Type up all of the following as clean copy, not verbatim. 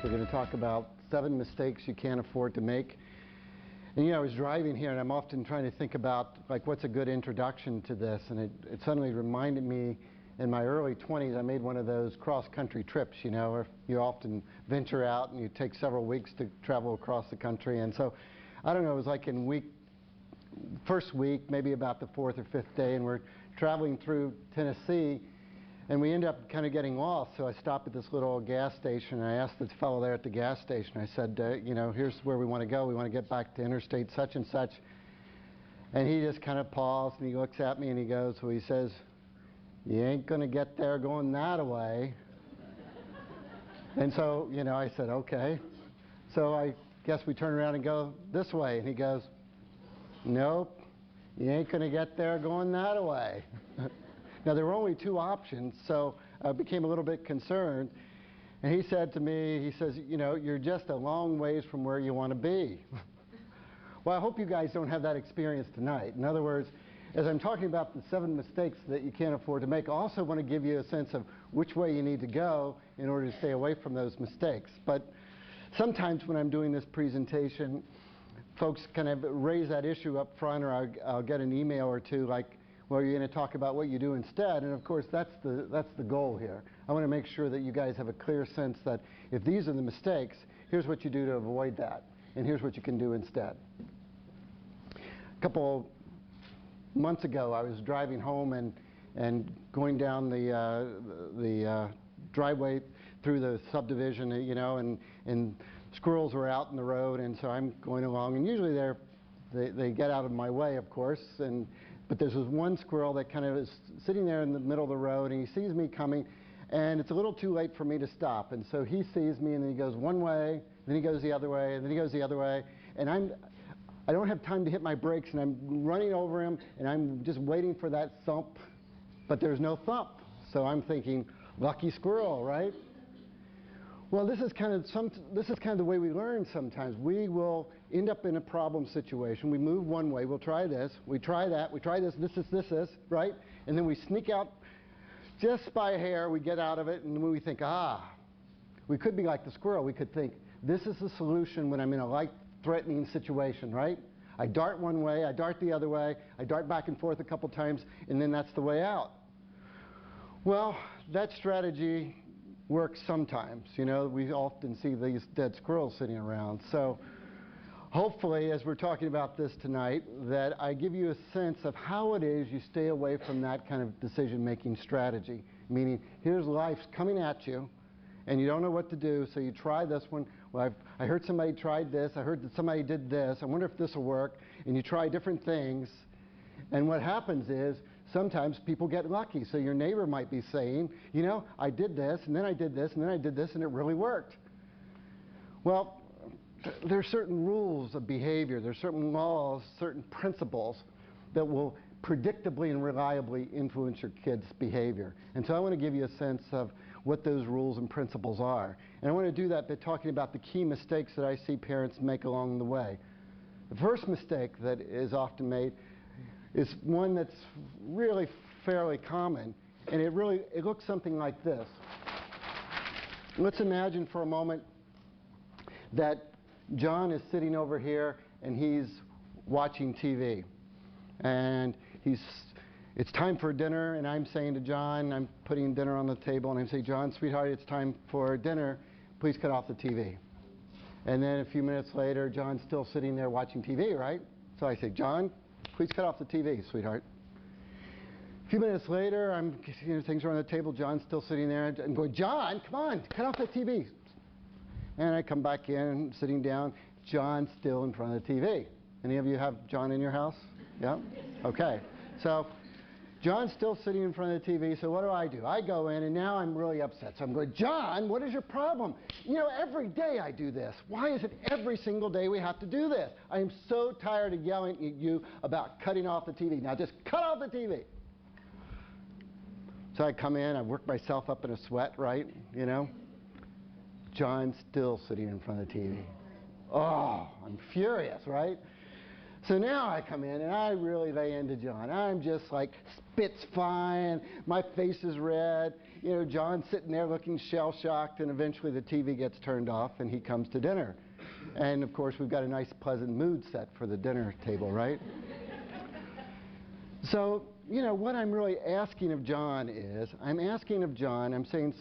We're going to talk about 7 mistakes you can't afford to make. And I was driving here and I'm often trying to think about what's a good introduction to this, and it suddenly reminded me in my early 20s I made one of those cross-country trips, where you often venture out and you take several weeks to travel across the country. And so, I don't know, it was like in first week, maybe about the 4th or 5th day, and we're traveling through Tennessee, and we end up kind of getting lost. So I stopped at this little gas station, and I asked the fellow there at the gas station, I said, here's where we want to go. We want to get back to interstate such and such. And he just kind of paused, and he looks at me, and he says, "You ain't going to get there going that way." And so, I said, okay. So I guess we turn around and go this way. And he goes, "Nope, you ain't going to get there going that way." Now, there were only 2 options, so I became a little bit concerned. And he said to me, he says, "You're just a long ways from where you want to be." Well, I hope you guys don't have that experience tonight. In other words, as I'm talking about the 7 mistakes that you can't afford to make, I also want to give you a sense of which way you need to go in order to stay away from those mistakes. But sometimes when I'm doing this presentation, folks kind of raise that issue up front, or I'll get an email or two like, "Well, you're going to talk about what you do instead." And of course, that's the goal here. I want to make sure that you guys have a clear sense that if these are the mistakes, here's what you do to avoid that, and here's what you can do instead. A couple months ago, I was driving home and going down the driveway through the subdivision, and squirrels were out in the road, and so I'm going along, and usually they get out of my way, of course, but there's this one squirrel that kind of is sitting there in the middle of the road, and he sees me coming, and it's a little too late for me to stop. And so he sees me, and then he goes one way, then he goes the other way, and then he goes the other way, and I don't have time to hit my brakes, and I'm running over him, and I'm just waiting for that thump, but there's no thump. So I'm thinking, lucky squirrel, right? Well, this is kind of the way we learn sometimes. We will end up in a problem situation. We move one way. We'll try this. We try that. We try this. This is, right? And then we sneak out just by a hair. We get out of it, and then we think, we could be like the squirrel. We could think, this is the solution when I'm in a life-threatening situation, right? I dart one way. I dart the other way. I dart back and forth a couple times, and then that's the way out. Well, that strategy works sometimes. We often see these dead squirrels sitting around. So hopefully, as we're talking about this tonight, that I give you a sense of how it is you stay away from that kind of decision-making strategy. Meaning, here's life coming at you, and you don't know what to do, so you try this one. Well, I heard somebody tried this. I heard that somebody did this. I wonder if this will work. And you try different things. And what happens is, sometimes people get lucky. So your neighbor might be saying, I did this, and then I did this, and then I did this, and it really worked. Well, there are certain rules of behavior. There are certain laws, certain principles that will predictably and reliably influence your kids' behavior. And so I want to give you a sense of what those rules and principles are. And I want to do that by talking about the key mistakes that I see parents make along the way. The first mistake that is often made is one that's really fairly common, and it looks something like this. Let's imagine for a moment that John is sitting over here and he's watching TV, and it's time for dinner, and I'm saying to John, I'm putting dinner on the table, and I'm saying, "John, sweetheart, it's time for dinner. Please cut off the TV." And then a few minutes later, John's still sitting there watching TV, right? So I say, "John, please cut off the TV, sweetheart." A few minutes later, things are on the table. John's still sitting there. I'm going, "John, come on, cut off the TV." And I come back in, sitting down. John's still in front of the TV. Any of you have John in your house? Yeah? Okay. So John's still sitting in front of the TV. So what do? I go in, and now I'm really upset. So I'm going, "John, what is your problem? Every day I do this. Why is it every single day we have to do this? I am so tired of yelling at you about cutting off the TV. Now just cut off the TV." So I come in, I work myself up in a sweat, right? John's still sitting in front of the TV. Oh, I'm furious, right? So now I come in and I really lay into John. I'm just like spits flying, my face is red. You know, John's sitting there looking shell-shocked, and eventually the TV gets turned off and he comes to dinner. And of course we've got a nice pleasant mood set for the dinner table, right? So, you know, what I'm really asking of John is, I'm saying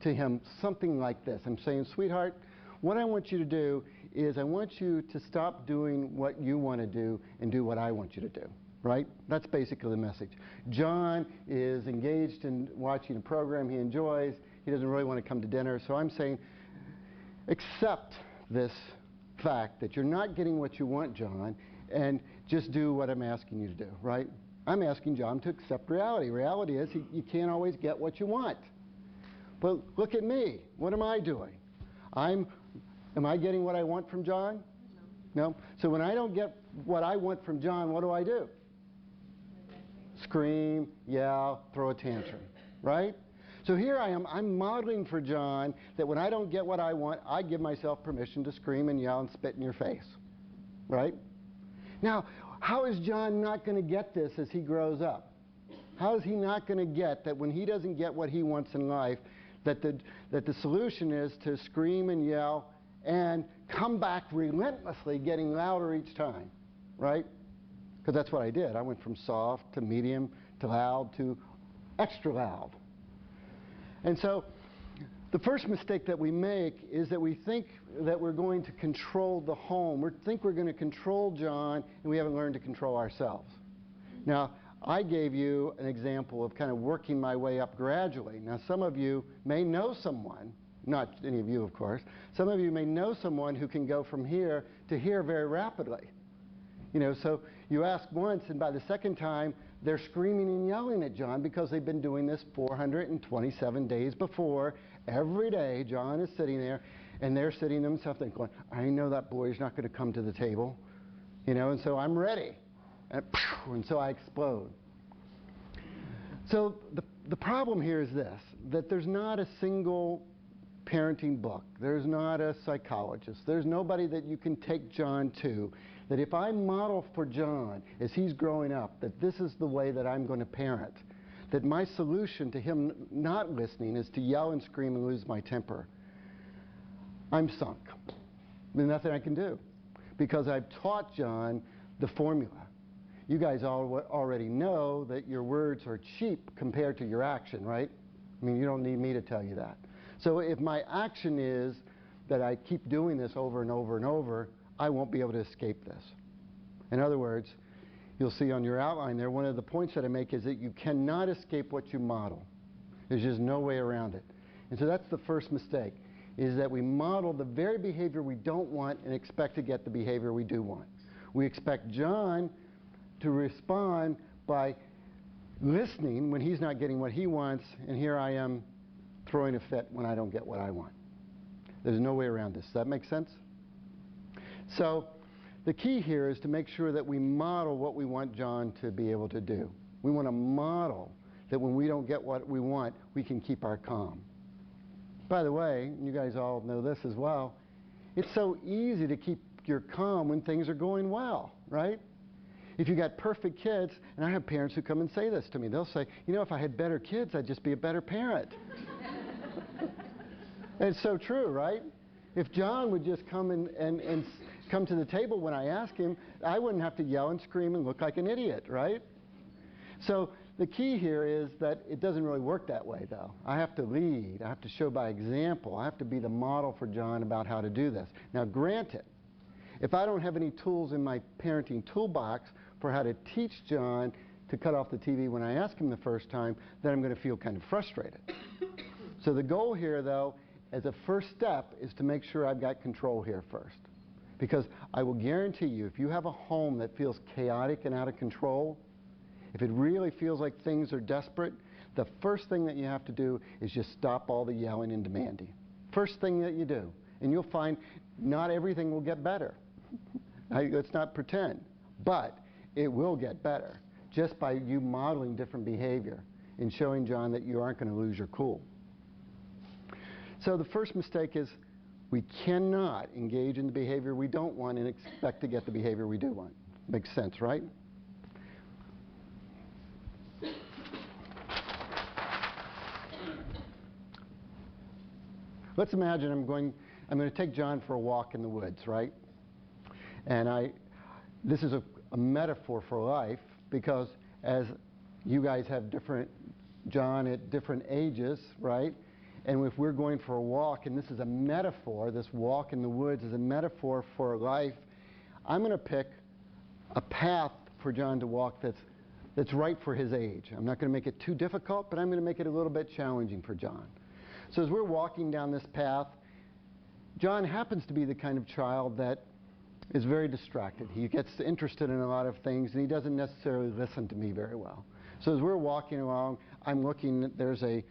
to him something like this. I'm saying, sweetheart, what I want you to do is I want you to stop doing what you want to do and do what I want you to do, right? That's basically the message. John is engaged in watching a program he enjoys. He doesn't really want to come to dinner. So I'm saying, accept this fact that you're not getting what you want, John, and just do what I'm asking you to do, right? I'm asking John to accept reality. Reality is you can't always get what you want. But look at me. What am I doing? Am I getting what I want from John? No. So when I don't get what I want from John, what do? Scream, yell, throw a tantrum, right? So here I am, I'm modeling for John that when I don't get what I want, I give myself permission to scream and yell and spit in your face, right? Now, how is John not going to get this as he grows up? How is he not going to get that when he doesn't get what he wants in life, that the solution is to scream and yell and come back relentlessly, getting louder each time, right? Because that's what I did. I went from soft to medium to loud to extra loud. And so the first mistake that we make is that we think that we're going to control the home. We think we're going to control John, and we haven't learned to control ourselves. Now, I gave you an example of kind of working my way up gradually. Now, some of you may know someone, not any of you, of course. Some of you may know someone who can go from here to here very rapidly. You know, so you ask once, and by the second time, they're screaming and yelling at John because they've been doing this 427 days before. Every day, John is sitting there, and they're sitting themselves there going, I know that boy is not going to come to the table. You know, and so I'm ready. And so I explode. So the problem here is this, that there's not a single parenting book. There's not a psychologist. There's nobody that you can take John to, that if I model for John as he's growing up, that this is the way that I'm going to parent, that my solution to him not listening is to yell and scream and lose my temper. I'm sunk. There's nothing I can do because I've taught John the formula. You guys already know that your words are cheap compared to your action, right? I mean, you don't need me to tell you that. So if my action is that I keep doing this over and over and over, I won't be able to escape this. In other words, you'll see on your outline there, one of the points that I make is that you cannot escape what you model. There's just no way around it. And so that's the first mistake, is that we model the very behavior we don't want and expect to get the behavior we do want. We expect John to respond by listening when he's not getting what he wants, and here I am throwing a fit when I don't get what I want. There's no way around this. Does that make sense? So the key here is to make sure that we model what we want John to be able to do. We want to model that when we don't get what we want, we can keep our calm. By the way, you guys all know this as well, it's so easy to keep your calm when things are going well, right? If you got perfect kids, and I have parents who come and say this to me, they'll say, you know, if I had better kids, I'd just be a better parent. And it's so true, right? If John would just come and come to the table when I ask him, I wouldn't have to yell and scream and look like an idiot, right? So the key here is that it doesn't really work that way, though. I have to lead. I have to show by example. I have to be the model for John about how to do this. Now, granted, if I don't have any tools in my parenting toolbox for how to teach John to cut off the TV when I ask him the first time, then I'm going to feel kind of frustrated. So the goal here, though, as a first step, is to make sure I've got control here first. Because I will guarantee you, if you have a home that feels chaotic and out of control, if it really feels like things are desperate, the first thing that you have to do is just stop all the yelling and demanding. First thing that you do. And you'll find not everything will get better. Let's not pretend. But it will get better just by you modeling different behavior and showing John that you aren't going to lose your cool. So the first mistake is we cannot engage in the behavior we don't want and expect to get the behavior we do want. Makes sense, right? Let's imagine I'm going to take John for a walk in the woods, right? And this is a metaphor for life, because as you guys have different John at different ages, right? And if we're going for a walk, and this is a metaphor, this walk in the woods is a metaphor for life, I'm going to pick a path for John to walk that's right for his age. I'm not going to make it too difficult, but I'm going to make it a little bit challenging for John. So as we're walking down this path, John happens to be the kind of child that is very distracted. He gets interested in a lot of things, and he doesn't necessarily listen to me very well. So as we're walking along, I'm looking, there's a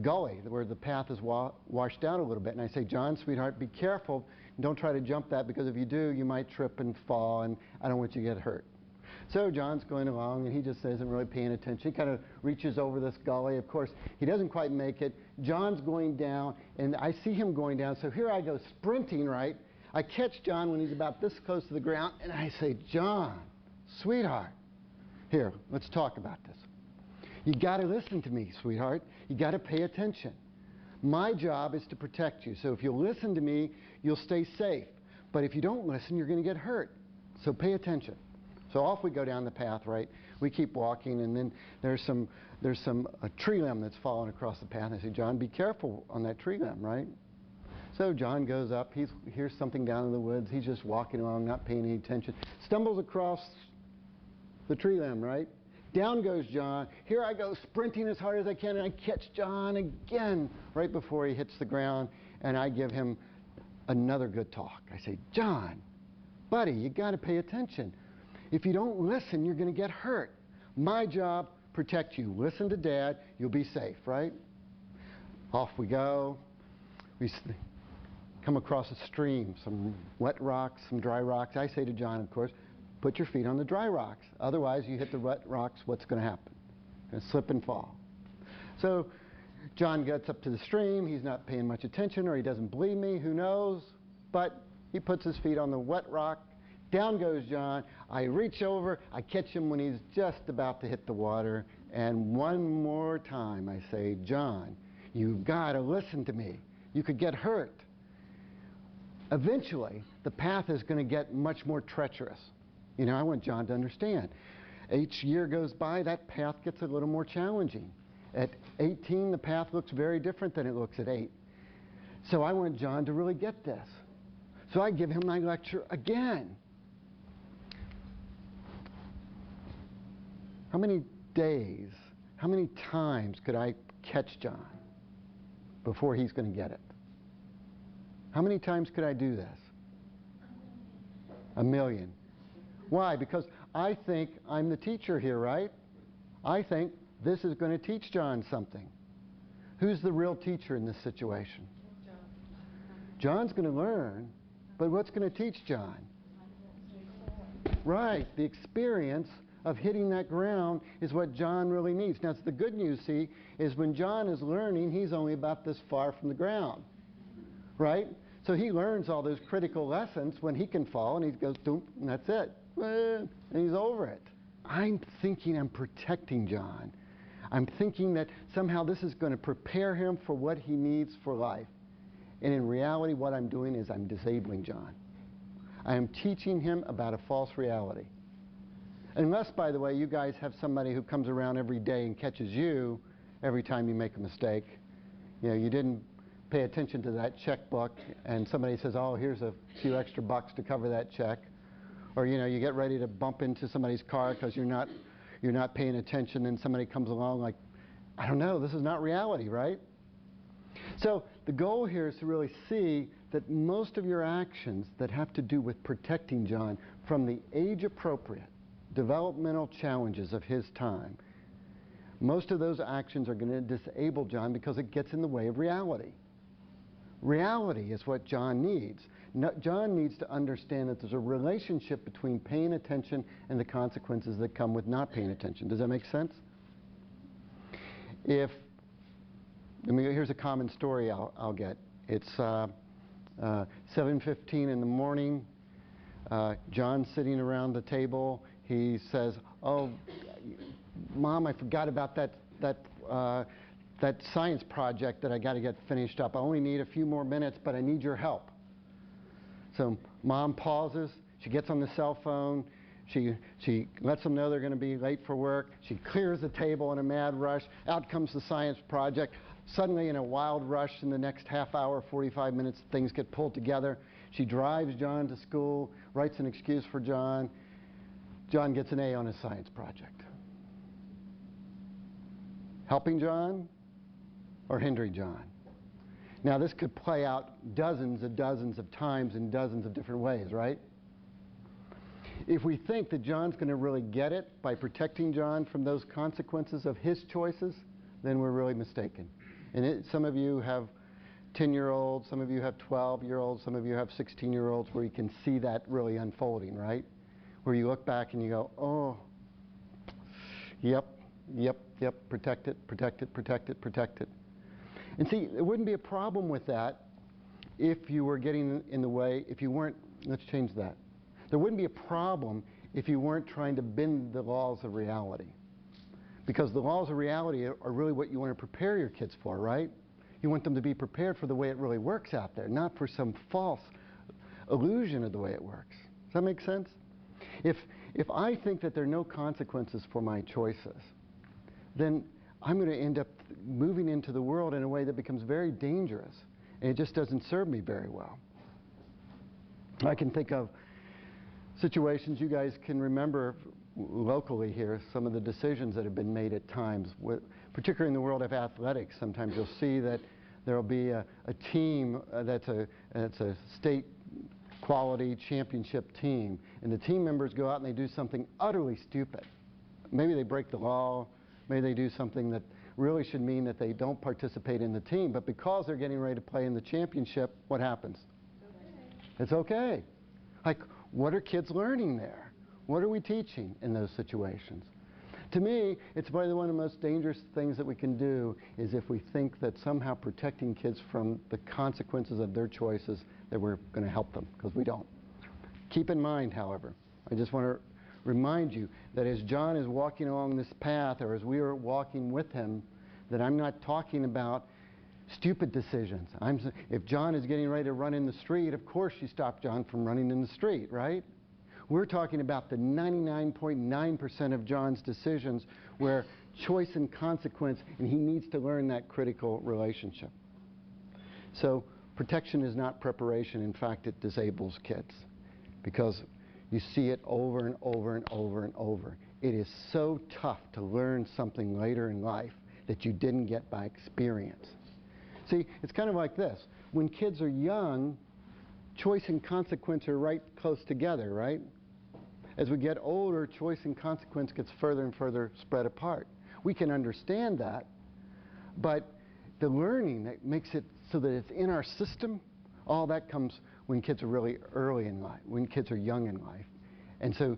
gully where the path is washed out a little bit. And I say, John, sweetheart, be careful. Don't try to jump that, because if you do, you might trip and fall, and I don't want you to get hurt. So John's going along, and he just isn't really paying attention. He kind of reaches over this gully. Of course, he doesn't quite make it. John's going down, and I see him going down. So here I go sprinting, right? I catch John when he's about this close to the ground, and I say, John, sweetheart, here, let's talk about this. You got to listen to me, sweetheart. You got to pay attention. My job is to protect you. So if you'll listen to me, you'll stay safe. But if you don't listen, you're going to get hurt. So pay attention. So off we go down the path, right? We keep walking, and then there's a tree limb that's fallen across the path. I say, John, be careful on that tree limb, right? So John goes up. He hears something down in the woods. He's just walking along, not paying any attention. Stumbles across the tree limb, right? Down goes John. Here I go sprinting as hard as I can, and I catch John again right before he hits the ground, and I give him another good talk. I say, John, buddy, you got to pay attention. If you don't listen, you're going to get hurt. My job, protect you. Listen to Dad, you'll be safe, right? Off we go. We come across a stream, some wet rocks, some dry rocks. I say to John, of course, put your feet on the dry rocks. Otherwise, you hit the wet rocks, what's going to happen? You're going to slip and fall. So John gets up to the stream. He's not paying much attention, or he doesn't believe me. Who knows? But he puts his feet on the wet rock. Down goes John. I reach over. I catch him when he's just about to hit the water. And one more time, I say, John, you've got to listen to me. You could get hurt. Eventually, the path is going to get much more treacherous. You know, I want John to understand. Each year goes by, that path gets a little more challenging. At 18, the path looks very different than it looks at 8. So I want John to really get this. So I give him my lecture again. How many days, how many times could I catch John before he's going to get it? How many times could I do this? 1,000,000. Why? Because I think I'm the teacher here, right? I think this is going to teach John something. Who's the real teacher in this situation? John. John's going to learn, but what's going to teach John? Right, the experience of hitting that ground is what John really needs. Now, the good news, see, is when John is learning, he's only about this far from the ground, right? So he learns all those critical lessons when he can fall, and he goes, doom, and that's it. And he's over it. I'm thinking I'm protecting John. I'm thinking that somehow this is going to prepare him for what he needs for life. And in reality, what I'm doing is I'm disabling John. I am teaching him about a false reality. Unless, by the way, you guys have somebody who comes around every day and catches you every time you make a mistake. You know, you didn't pay attention to that checkbook, and somebody says, oh, here's a few extra bucks to cover that check. Or, you know, you get ready to bump into somebody's car because you're not paying attention, and somebody comes along like, I don't know, this is not reality, right? So the goal here is to really see that most of your actions that have to do with protecting John from the age-appropriate developmental challenges of his time, most of those actions are going to disable John because it gets in the way of reality. Reality is what John needs. John needs to understand that there's a relationship between paying attention and the consequences that come with not paying attention. Does that make sense? Here's a common story I'll get. It's 7:15 in the morning. John's sitting around the table. He says, "Oh, Mom, I forgot about that science project that I got to get finished up. I only need a few more minutes, but I need your help." So Mom pauses. She gets on the cell phone. She lets them know they're going to be late for work. She clears the table in a mad rush. Out comes the science project. Suddenly, in a wild rush, in the next half hour, 45 minutes, things get pulled together. She drives John to school, writes an excuse for John. John gets an A on his science project. Helping John or hindering John? Now, this could play out dozens of times in dozens of different ways, right? If we think that John's going to really get it by protecting John from those consequences of his choices, then we're really mistaken. And some of you have 10-year-olds, some of you have 12-year-olds, some of you have 16-year-olds where you can see that really unfolding, right? Where you look back and you go, oh, yep, protect it, protect it, protect it, protect it. And see, there wouldn't be a problem with that if you were getting in the way, if you weren't, let's change that. There wouldn't be a problem if you weren't trying to bend the laws of reality. Because the laws of reality are really what you want to prepare your kids for, right? You want them to be prepared for the way it really works out there, not for some false illusion of the way it works. Does that make sense? If I think that there are no consequences for my choices, then I'm going to end up moving into the world in a way that becomes very dangerous, and it just doesn't serve me very well. I can think of situations you guys can remember locally here, some of the decisions that have been made at times, particularly in the world of athletics. Sometimes you'll see that there will be a team that's a state quality championship team, and the team members go out and they do something utterly stupid. Maybe they break the law, maybe they do something that really should mean that they don't participate in the team, but because they're getting ready to play in the championship, what happens? It's okay. Like, what are kids learning there? What are we teaching in those situations? To me, it's probably one of the most dangerous things that we can do is if we think that somehow protecting kids from the consequences of their choices that we're going to help them, because we don't. Keep in mind, however, I just want to remind you that as John is walking along this path, or as we are walking with him, that I'm not talking about stupid decisions. If John is getting ready to run in the street, of course you stop John from running in the street, right? We're talking about the 99.9% of John's decisions where choice and consequence, and he needs to learn that critical relationship. So protection is not preparation. In fact, it disables kids because you see it over and over and over and over. It is so tough to learn something later in life that you didn't get by experience. See, it's kind of like this. When kids are young, choice and consequence are right close together, right? As we get older, choice and consequence gets further and further spread apart. We can understand that, but the learning that makes it so that it's in our system, all that comes when kids are really early in life, when kids are young in life. And so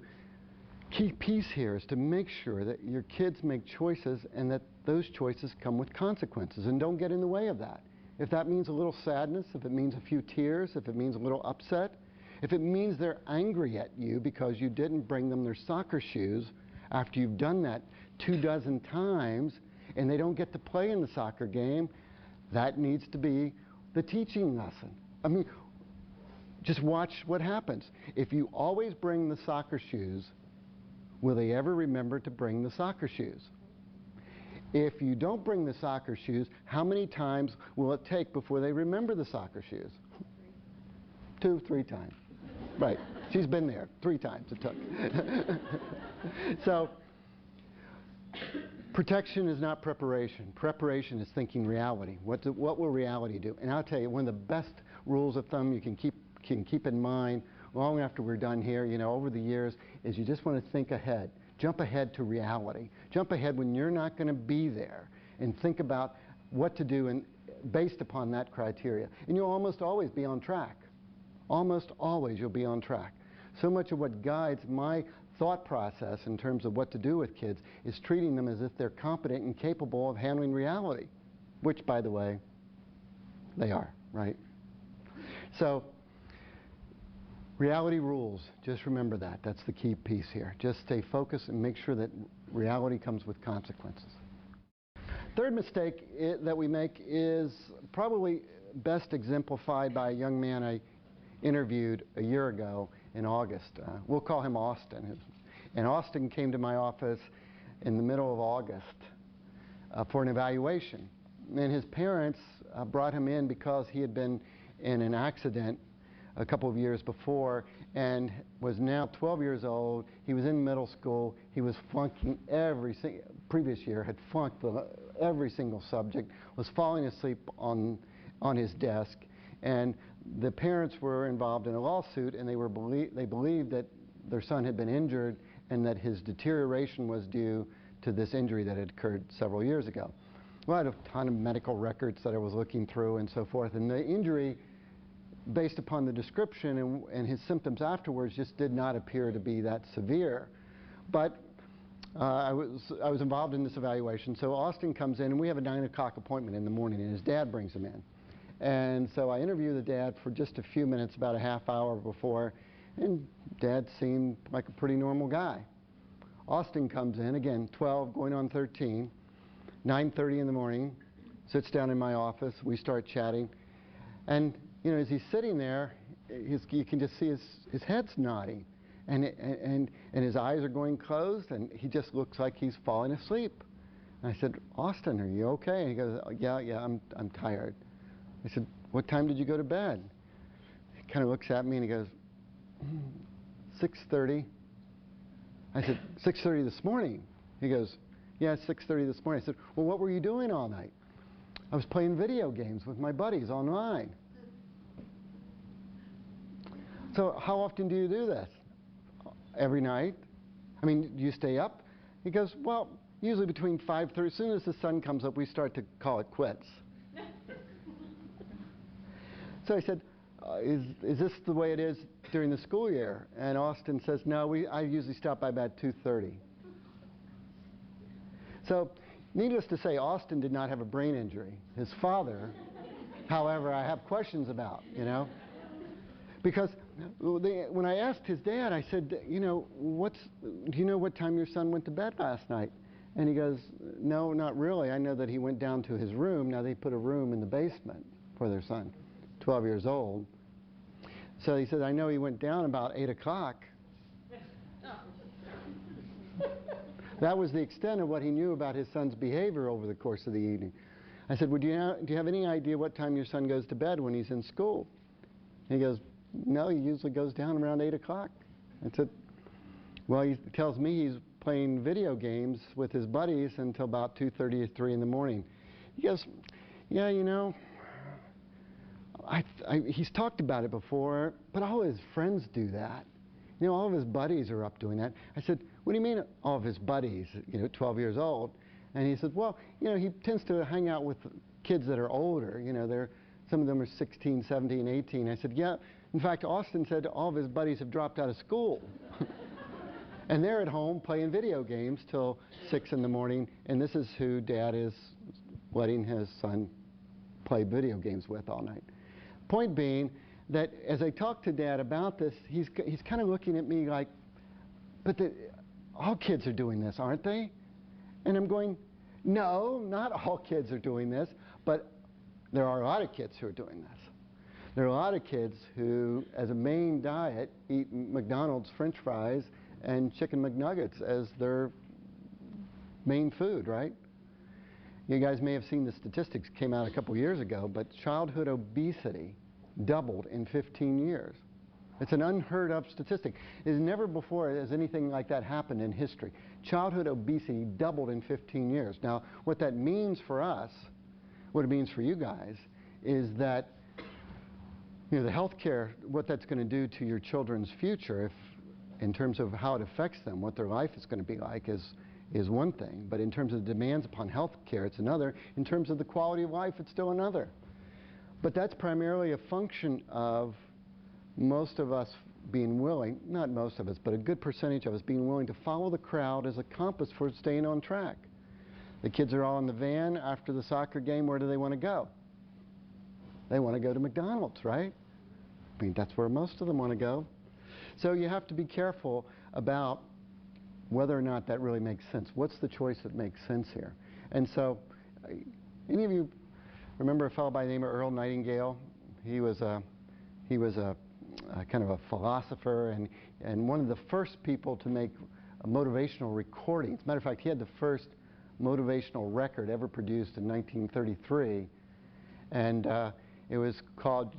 key piece here is to make sure that your kids make choices and that those choices come with consequences, and don't get in the way of that. If that means a little sadness, if it means a few tears, if it means a little upset, if it means they're angry at you because you didn't bring them their soccer shoes after you've done that 24 times and they don't get to play in the soccer game, that needs to be the teaching lesson. I mean, just watch what happens. If you always bring the soccer shoes, will they ever remember to bring the soccer shoes? If you don't bring the soccer shoes, how many times will it take before they remember the soccer shoes? 2, 3 times. Right. She's been there 3 times it took. So, protection is not preparation. Preparation is thinking reality. What will reality do? And I'll tell you, one of the best rules of thumb you can keep in mind long after we're done here, you know, over the years, is you just want to think ahead. Jump ahead to reality. Jump ahead when you're not going to be there and think about what to do based upon that criteria. And you'll almost always be on track. Almost always you'll be on track. So much of what guides my thought process in terms of what to do with kids is treating them as if they're competent and capable of handling reality, which, by the way, they are, right? So Reality rules. Just remember that. That's the key piece here. Just stay focused and make sure that reality comes with consequences. Third mistake that we make is probably best exemplified by a young man I interviewed a year ago in August. We'll call him Austin. And Austin came to my office in the middle of August for an evaluation. And his parents brought him in because he had been in an accident a couple of years before and was now 12 years old. He was in middle school. He was flunking previous year had flunked every single subject, was falling asleep on his desk. And the parents were involved in a lawsuit, and they believed that their son had been injured and that his deterioration was due to this injury that had occurred several years ago. Well, I had a ton of medical records that I was looking through and so forth, and the injury, based upon the description and his symptoms afterwards, just did not appear to be that severe. But I was involved in this evaluation, so Austin comes in, and we have a 9 o'clock appointment in the morning, and his dad brings him in. And so I interview the dad for just a few minutes, about a half hour before, and Dad seemed like a pretty normal guy. Austin comes in, again, 12, going on 13, 9:30 in the morning, sits down in my office, we start chatting, and you know, as he's sitting there, you can just see his head's nodding, and his eyes are going closed, and he just looks like he's falling asleep. And I said, Austin, are you okay? And he goes, yeah, I'm tired. I said, what time did you go to bed? He kind of looks at me and he goes, 6:30. I said, 6:30 this morning? He goes, yeah, 6:30 this morning. I said, well, what were you doing all night? I was playing video games with my buddies online. So how often do you do this? Every night? I mean, do you stay up? He goes, well, usually between 5:30. As soon as the sun comes up, we start to call it quits. So I said, is this the way it is during the school year? And Austin says, no, I usually stop by about 2:30. So needless to say, Austin did not have a brain injury. His father, however, I have questions about, you know. Because when I asked his dad, I said, you know, do you know what time your son went to bed last night? And he goes, no, not really. I know that he went down to his room. Now they put a room in the basement for their son, 12 years old. So he said, I know he went down about 8 o'clock. That was the extent of what he knew about his son's behavior over the course of the evening. I said, well, do you have any idea what time your son goes to bed when he's in school? And he goes, no, he usually goes down around 8 o'clock. I said, well, he tells me he's playing video games with his buddies until about 2:30 or 3 in the morning. He goes, yeah, you know, he's talked about it before, but all his friends do that. You know, all of his buddies are up doing that. I said, what do you mean all of his buddies, you know, 12 years old? And he said, well, you know, he tends to hang out with kids that are older. You know, some of them are 16, 17, 18. I said, yeah. In fact, Austin said all of his buddies have dropped out of school. And they're at home playing video games till 6 in the morning. And this is who Dad is letting his son play video games with all night. Point being that as I talk to Dad about this, he's kind of looking at me like, but all kids are doing this, aren't they? And I'm going, no, not all kids are doing this, but there are a lot of kids who are doing this. There are a lot of kids who, as a main diet, eat McDonald's French fries and chicken McNuggets as their main food, right? You guys may have seen the statistics came out a couple years ago, but childhood obesity doubled in 15 years. It's an unheard of statistic. Never before has anything like that happened in history. Childhood obesity doubled in 15 years. Now, what that means for us, what it means for you guys, is that you know, the health care, what that's going to do to your children's future, in terms of how it affects them, what their life is going to be like, is one thing. But in terms of the demands upon health care, it's another. In terms of the quality of life, it's still another. But that's primarily a function of most of us being willing, not most of us, but a good percentage of us being willing to follow the crowd as a compass for staying on track. The kids are all in the van after the soccer game. Where do they want to go? They want to go to McDonald's, right? I mean, that's where most of them want to go. So you have to be careful about whether or not that really makes sense. What's the choice that makes sense here? And so, any of you remember a fellow by the name of Earl Nightingale? He was a kind of a philosopher and one of the first people to make motivational recordings. As a matter of fact, he had the first motivational record ever produced in 1933, and it was called,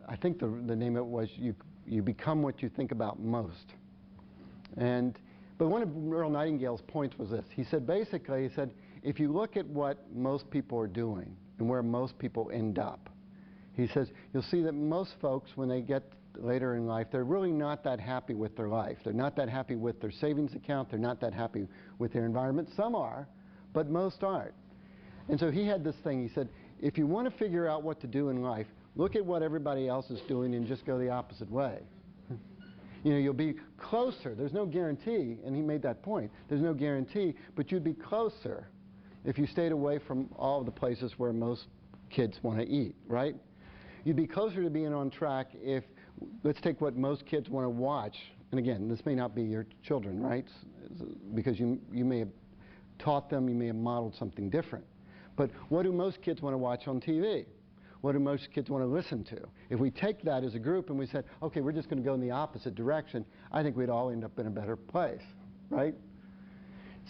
I think the name of it was You Become What You Think About Most. But one of Earl Nightingale's points was this. He said, basically, he said, if you look at what most people are doing and where most people end up, he says, you'll see that most folks, when they get later in life, they're really not that happy with their life. They're not that happy with their savings account. They're not that happy with their environment. Some are, but most aren't. And so he had this thing. He said, if you want to figure out what to do in life, look at what everybody else is doing and just go the opposite way. You know, you'll be closer. There's no guarantee, and he made that point. There's no guarantee, but you'd be closer if you stayed away from all of the places where most kids want to eat, right? You'd be closer to being on track if, let's take what most kids want to watch. And again, this may not be your children, right? Because you may have taught them, you may have modeled something different. But what do most kids want to watch on TV? What do most kids want to listen to? If we take that as a group and we said, okay, we're just going to go in the opposite direction, I think we'd all end up in a better place, right?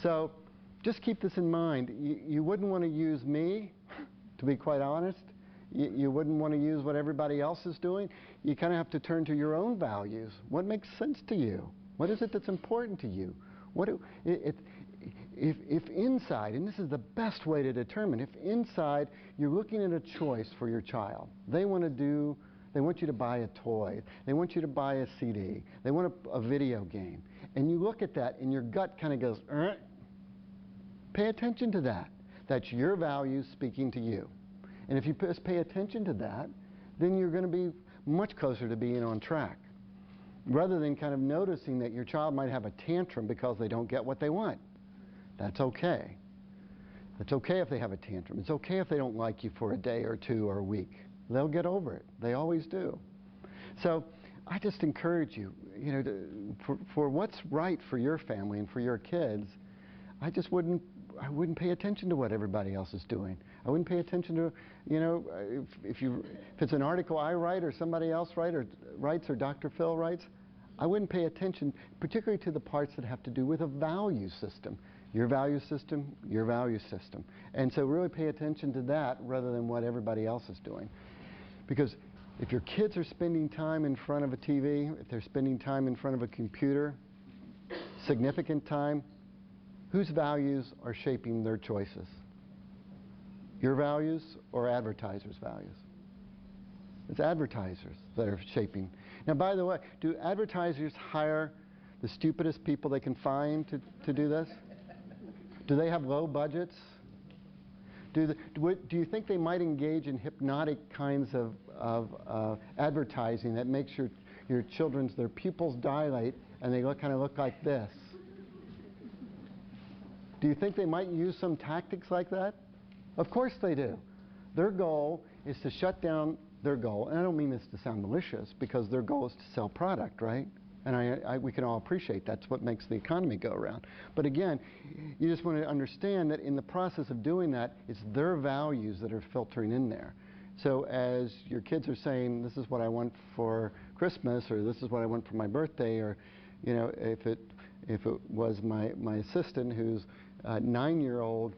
So just keep this in mind. You wouldn't want to use me, to be quite honest. You wouldn't want to use what everybody else is doing. You kind of have to turn to your own values. What makes sense to you? What is it that's important to you? If inside, and this is the best way to determine, if inside you're looking at a choice for your child, they want you to buy a toy, they want you to buy a CD, they want a video game, and you look at that and your gut kind of goes, pay attention to that. That's your values speaking to you. And if you just pay attention to that, then you're going to be much closer to being on track, rather than kind of noticing that your child might have a tantrum because they don't get what they want. That's okay. It's okay if they have a tantrum. It's okay if they don't like you for a day or two or a week. They'll get over it. They always do. So I just encourage you, for what's right for your family and for your kids, I wouldn't pay attention to what everybody else is doing. I wouldn't pay attention to, if it's an article I write or somebody else writes or Dr. Phil writes, I wouldn't pay attention particularly to the parts that have to do with a value system. Your value system, your value system. And so really pay attention to that rather than what everybody else is doing. Because if your kids are spending time in front of a TV, if they're spending time in front of a computer, significant time, whose values are shaping their choices? Your values or advertisers' values? It's advertisers that are shaping. Now, by the way, do advertisers hire the stupidest people they can find to do this? Do they have low budgets? Do you think they might engage in hypnotic kinds of advertising that makes your their pupils dilate and they kind of look like this? Do you think they might use some tactics like that? Of course they do. Their goal is to shut down their goal, and I don't mean this to sound malicious, because their goal is to sell product, right? And we can all appreciate that's what makes the economy go around. But again, you just want to understand that in the process of doing that, it's their values that are filtering in there. So as your kids are saying, this is what I want for Christmas, or this is what I want for my birthday, or if it was my assistant whose 9-year-old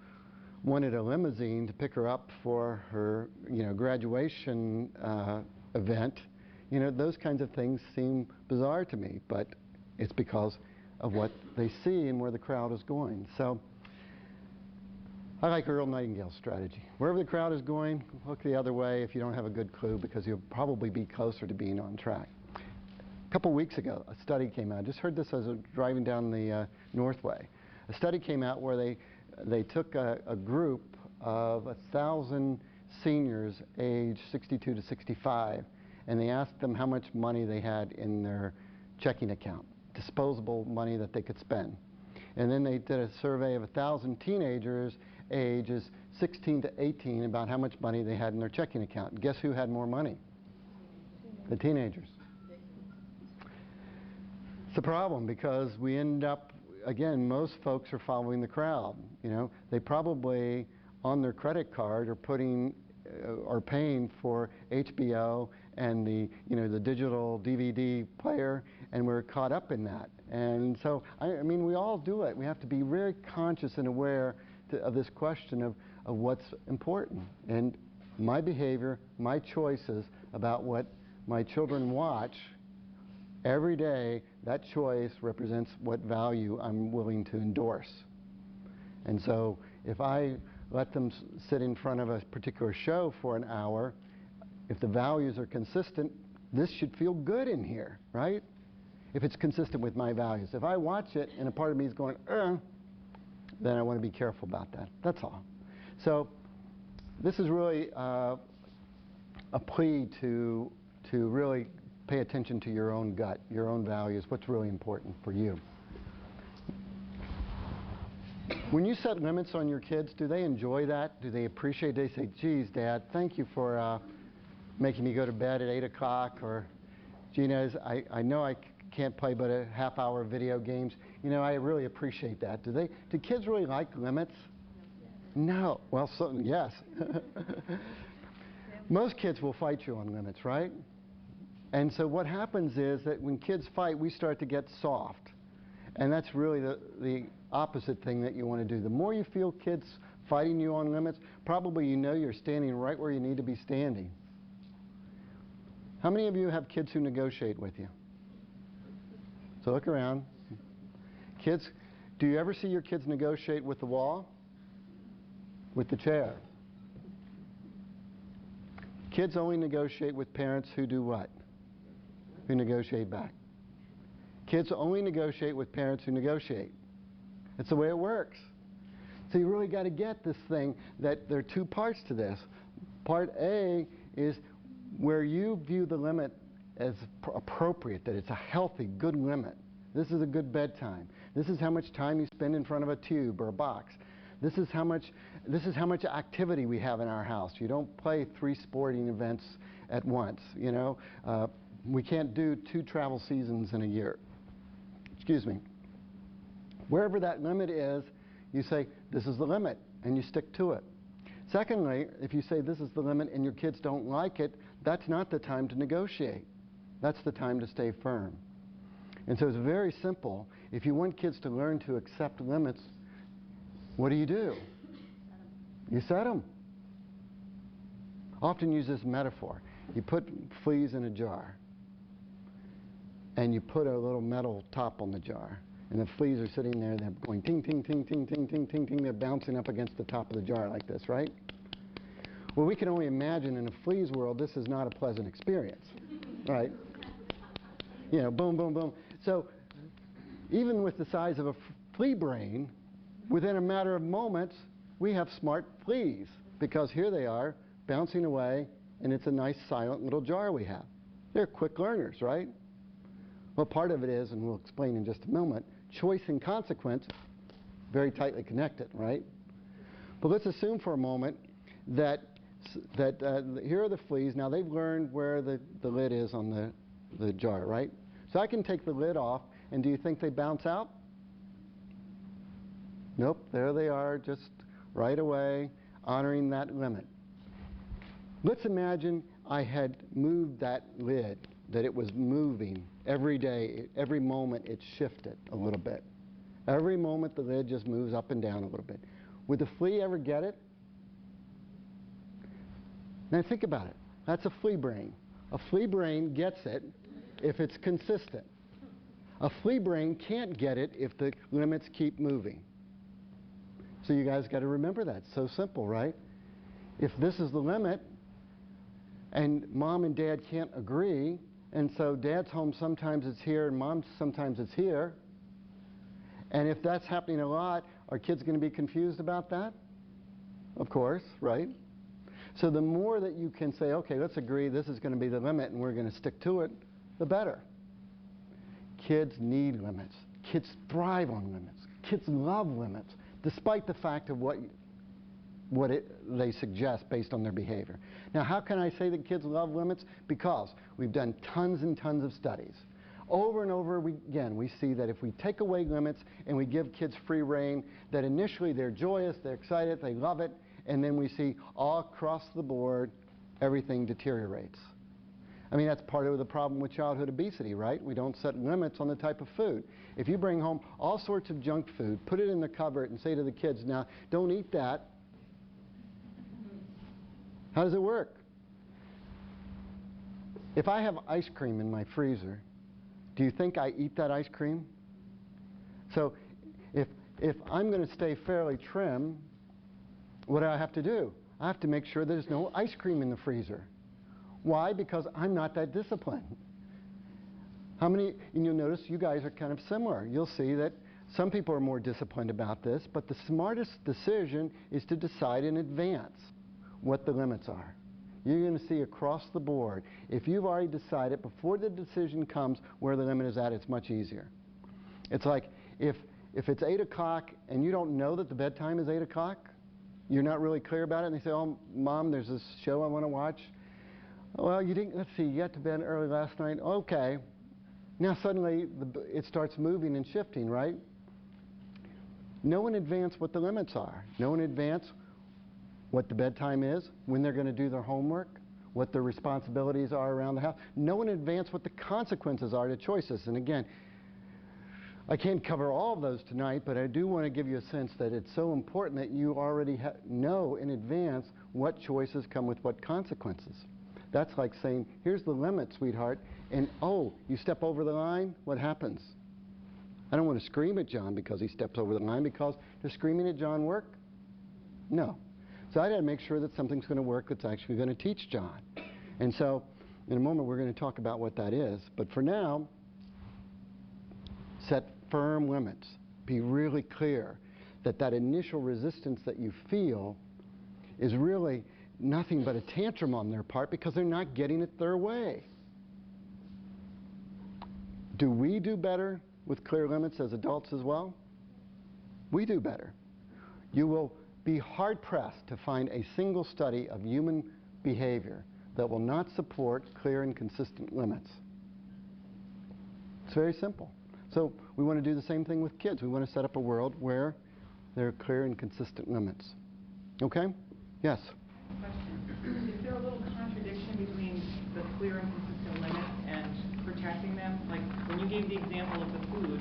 wanted a limousine to pick her up for her graduation event, those kinds of things seem bizarre to me, but it's because of what they see and where the crowd is going. So I like Earl Nightingale's strategy. Wherever the crowd is going, look the other way if you don't have a good clue, because you'll probably be closer to being on track. A couple weeks ago, a study came out. I just heard this as I was driving down the Northway. A study came out where they took a group of 1,000 seniors aged 62 to 65, and they asked them how much money they had in their checking account, disposable money that they could spend. And then they did a survey of 1,000 teenagers ages 16 to 18 about how much money they had in their checking account. Guess who had more money? The teenagers. It's a problem because we end up, again, most folks are following the crowd. You know, they probably on their credit card are putting are paying for HBO and the the digital DVD player, and we're caught up in that. And so I mean we all do it. We have to be very conscious and aware of this question of what's important. And my behavior, my choices about what my children watch every day, that choice represents what value I'm willing to endorse. And so if I let them sit in front of a particular show for an hour, if the values are consistent, this should feel good in here, right? If it's consistent with my values. If I watch it and a part of me is going, then I want to be careful about that. That's all. So this is really a plea to really pay attention to your own gut, your own values, what's really important for you. When you set limits on your kids, do they enjoy that? Do they appreciate it? They say, geez, Dad, thank you for making me go to bed at 8 o'clock, or, Gina, I know I can't play but a half-hour video games. You know, I really appreciate that. Do kids really like limits? No. Well, yes. Most kids will fight you on limits, right? And so what happens is that when kids fight, we start to get soft. And that's really the opposite thing that you want to do. The more you feel kids fighting you on limits, probably you know you're standing right where you need to be standing. How many of you have kids who negotiate with you? So look around. Kids, do you ever see your kids negotiate with the wall? With the chair? Kids only negotiate with parents who do what? Who negotiate back. Kids only negotiate with parents who negotiate. It's the way it works. So you really got to get this thing that there are two parts to this. Part A is where you view the limit as appropriate, that it's a healthy, good limit. This is a good bedtime. This is how much time you spend in front of a tube or a box. This is how much activity we have in our house. You don't play 3 sporting events at once, you know. We can't do 2 travel seasons in a year. Excuse me. Wherever that limit is, you say, this is the limit, and you stick to it. Secondly, if you say this is the limit and your kids don't like it, that's not the time to negotiate. That's the time to stay firm. And so it's very simple. If you want kids to learn to accept limits, what do? You set them. Often use this metaphor. You put fleas in a jar, and you put a little metal top on the jar. And the fleas are sitting there, they're going ting, ting, ting, ting, ting, ting, ting, ting. They're bouncing up against the top of the jar like this, right? Well, we can only imagine in a flea's world, this is not a pleasant experience, right? You know, boom, boom, boom. So even with the size of a flea brain, within a matter of moments, we have smart fleas, because here they are, bouncing away, and it's a nice, silent little jar we have. They're quick learners, right? Well, part of it is, and we'll explain in just a moment, choice and consequence, very tightly connected, right? But let's assume for a moment that here are the fleas. Now, they've learned where the lid is on the jar, right? So I can take the lid off, and do you think they bounce out? Nope, there they are, just right away, honoring that limit. Let's imagine I had moved that lid, that it was moving every day, every moment it shifted a little bit. Every moment the lid just moves up and down a little bit. Would the flea ever get it? Now think about it. That's a flea brain. A flea brain gets it if it's consistent. A flea brain can't get it if the limits keep moving. So you guys got to remember that. It's so simple, right? If this is the limit, and mom and dad can't agree, and so dad's home sometimes it's here and mom's sometimes it's here, and if that's happening a lot, are kids going to be confused about that? Of course, right? So the more that you can say, okay, let's agree this is going to be the limit and we're going to stick to it, the better. Kids need limits. Kids thrive on limits. Kids love limits, despite the fact of what they suggest based on their behavior. Now, how can I say that kids love limits? Because we've done tons and tons of studies. Over and over again, we see that if we take away limits and we give kids free rein, that initially they're joyous, they're excited, they love it, and then we see all across the board, everything deteriorates. I mean, that's part of the problem with childhood obesity, right? We don't set limits on the type of food. If you bring home all sorts of junk food, put it in the cupboard and say to the kids, now, don't eat that, how does it work? If I have ice cream in my freezer, do you think I eat that ice cream? So if I'm going to stay fairly trim, what do I have to do? I have to make sure there's no ice cream in the freezer. Why? Because I'm not that disciplined. How many, and you'll notice you guys are kind of similar. You'll see that some people are more disciplined about this, but the smartest decision is to decide in advance what the limits are. You're going to see across the board, if you've already decided before the decision comes where the limit is at, it's much easier. It's like if it's 8 o'clock and you don't know that the bedtime is 8 o'clock, you're not really clear about it, and they say, oh, Mom, there's this show I want to watch. Well, you didn't, let's see, you got to bed early last night. Okay. Now suddenly it starts moving and shifting, right? Know in advance what the limits are. Know in advance what the bedtime is, when they're going to do their homework, what their responsibilities are around the house. Know in advance what the consequences are to choices. And again, I can't cover all of those tonight, but I do want to give you a sense that it's so important that you already know in advance what choices come with what consequences. That's like saying, here's the limit, sweetheart, and oh, you step over the line, what happens? I don't want to scream at John because he steps over the line, because does screaming at John work? No. So I got to make sure that something's going to work that's actually going to teach John. And so in a moment we're going to talk about what that is. But for now, set firm limits. Be really clear that that initial resistance that you feel is really nothing but a tantrum on their part because they're not getting it their way. Do we do better with clear limits as adults as well? We do better. You will be hard-pressed to find a single study of human behavior that will not support clear and consistent limits. It's very simple. So we want to do the same thing with kids. We want to set up a world where there are clear and consistent limits. Okay? Yes? Question. Is there a little contradiction between the clear and consistent limits and protecting them? Like when you gave the example of the food,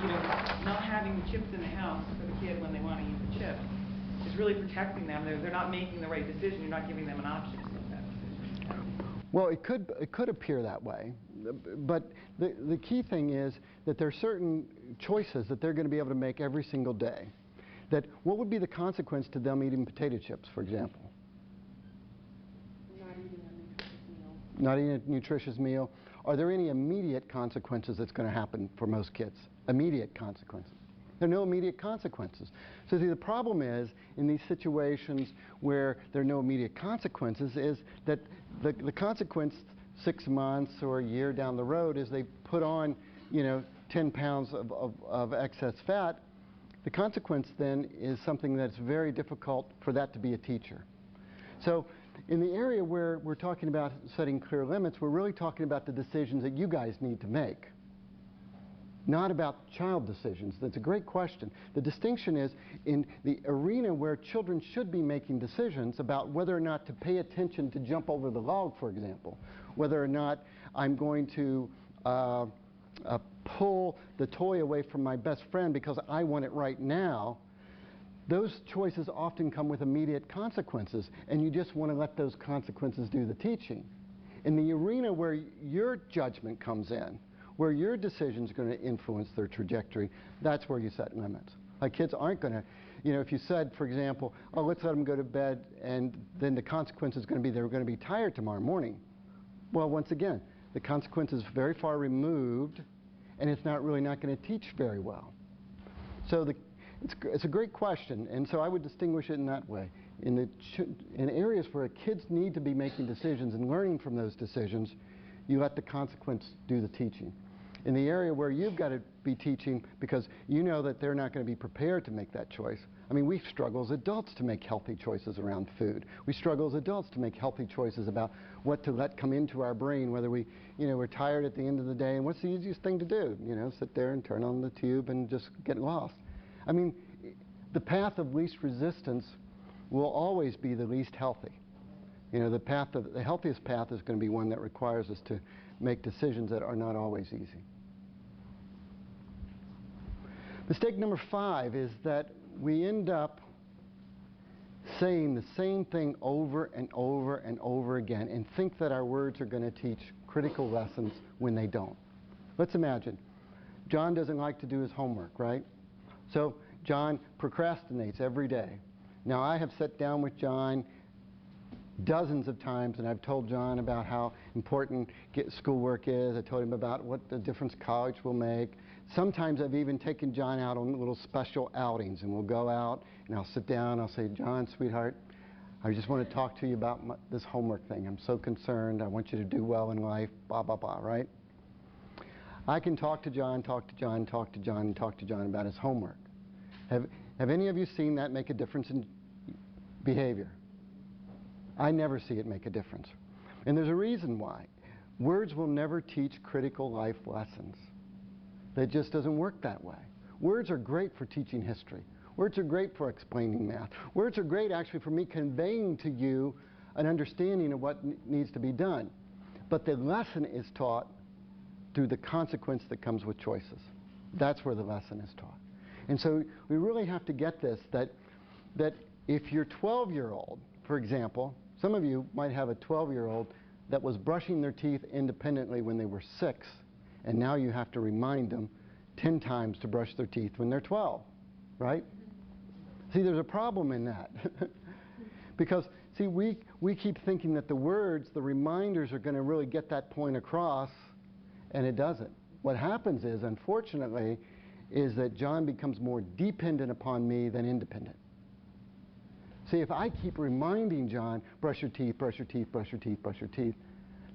you know, not having the chips in the house for the kid when they want to eat the chips is really protecting them. They're not making the right decision. You're not giving them an option to make that decision. Well, it could appear that way, but the key thing is that there are certain choices that they're going to be able to make every single day. That what would be the consequence to them eating potato chips, for example? Not eating a nutritious meal. Not eating a nutritious meal. Are there any immediate consequences that's going to happen for most kids? Immediate consequences. There are no immediate consequences. So see, the problem is, in these situations where there are no immediate consequences, is that the consequence 6 months or a year down the road is they put on, 10 pounds of excess fat. The consequence then is something that's very difficult for that to be a teacher. So in the area where we're talking about setting clear limits, we're really talking about the decisions that you guys need to make, not about child decisions. That's a great question. The distinction is in the arena where children should be making decisions about whether or not to pay attention to jump over the log, for example, whether or not I'm going to pull the toy away from my best friend because I want it right now. Those choices often come with immediate consequences, and you just want to let those consequences do the teaching. In the arena where your judgment comes in, where your decision is going to influence their trajectory, that's where you set limits. Like kids aren't going to, if you said, for example, oh, let's let them go to bed, and then the consequence is going to be they're going to be tired tomorrow morning. Well, once again, the consequence is very far removed, and it's not going to teach very well. So it's a great question, and so I would distinguish it in that way. In areas where kids need to be making decisions and learning from those decisions, you let the consequence do the teaching. In the area where you've got to be teaching because you know that they're not going to be prepared to make that choice. I mean, we struggle as adults to make healthy choices around food. We struggle as adults to make healthy choices about what to let come into our brain, whether we're tired at the end of the day, and what's the easiest thing to do? Sit there and turn on the tube and just get lost. I mean, the path of least resistance will always be the least healthy. The healthiest path is going to be one that requires us to make decisions that are not always easy. Mistake number 5 is that we end up saying the same thing over and over and over again and think that our words are going to teach critical lessons when they don't. Let's imagine John doesn't like to do his homework, right? So John procrastinates every day. Now, I have sat down with John dozens of times, and I've told John about how important schoolwork is. I told him about what the difference college will make. Sometimes I've even taken John out on little special outings, and we'll go out, and I'll sit down, I'll say, John, sweetheart, I just want to talk to you about this homework thing. I'm so concerned. I want you to do well in life, blah, blah, blah, right? I can talk to John, talk to John, talk to John, and talk to John about his homework. Have any of you seen that make a difference in behavior? I never see it make a difference. And there's a reason why. Words will never teach critical life lessons. It just doesn't work that way. Words are great for teaching history. Words are great for explaining math. Words are great actually for me conveying to you an understanding of what needs to be done. But the lesson is taught through the consequence that comes with choices. That's where the lesson is taught. And so we really have to get this, that if your 12-year-old, for example, some of you might have a 12-year-old that was brushing their teeth independently when they were 6, and now you have to remind them 10 times to brush their teeth when they're 12, right? See, there's a problem in that. Because, see, we keep thinking that the words, the reminders are going to really get that point across, and it doesn't. What happens is, unfortunately, is that John becomes more dependent upon me than independent. See, if I keep reminding John, brush your teeth, brush your teeth, brush your teeth, brush your teeth,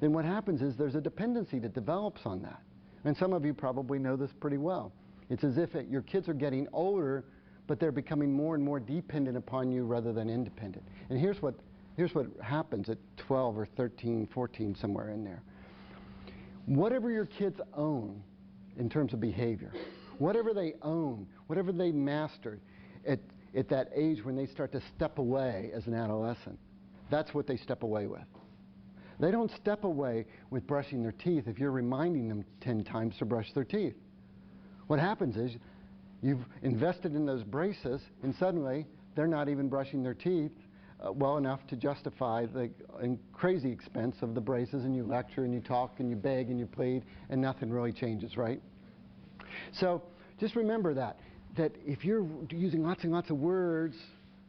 then what happens is there's a dependency that develops on that. And some of you probably know this pretty well. It's as if your kids are getting older, but they're becoming more and more dependent upon you rather than independent. And here's what happens at 12 or 13, 14, somewhere in there. Whatever your kids own in terms of behavior, whatever they own, whatever they mastered at that age when they start to step away as an adolescent, that's what they step away with. They don't step away with brushing their teeth if you're reminding them 10 times to brush their teeth. What happens is you've invested in those braces, and suddenly they're not even brushing their teeth well enough to justify the crazy expense of the braces, and you lecture and you talk and you beg and you plead, and nothing really changes, right? So just remember that if you're using lots and lots of words,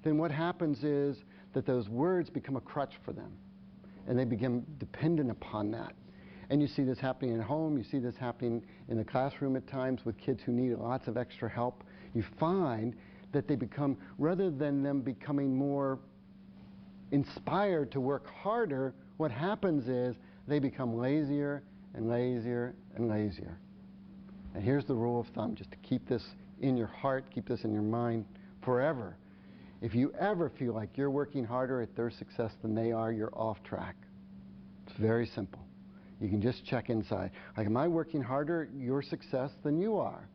then what happens is that those words become a crutch for them, and they become dependent upon that. And you see this happening at home, you see this happening in the classroom at times with kids who need lots of extra help. You find that they become, rather than them becoming more inspired to work harder, what happens is they become lazier and lazier and lazier. And here's the rule of thumb, just to keep this in your heart, keep this in your mind forever. If you ever feel like you're working harder at their success than they are, you're off track. It's very simple. You can just check inside. Like, am I working harder at your success than you are?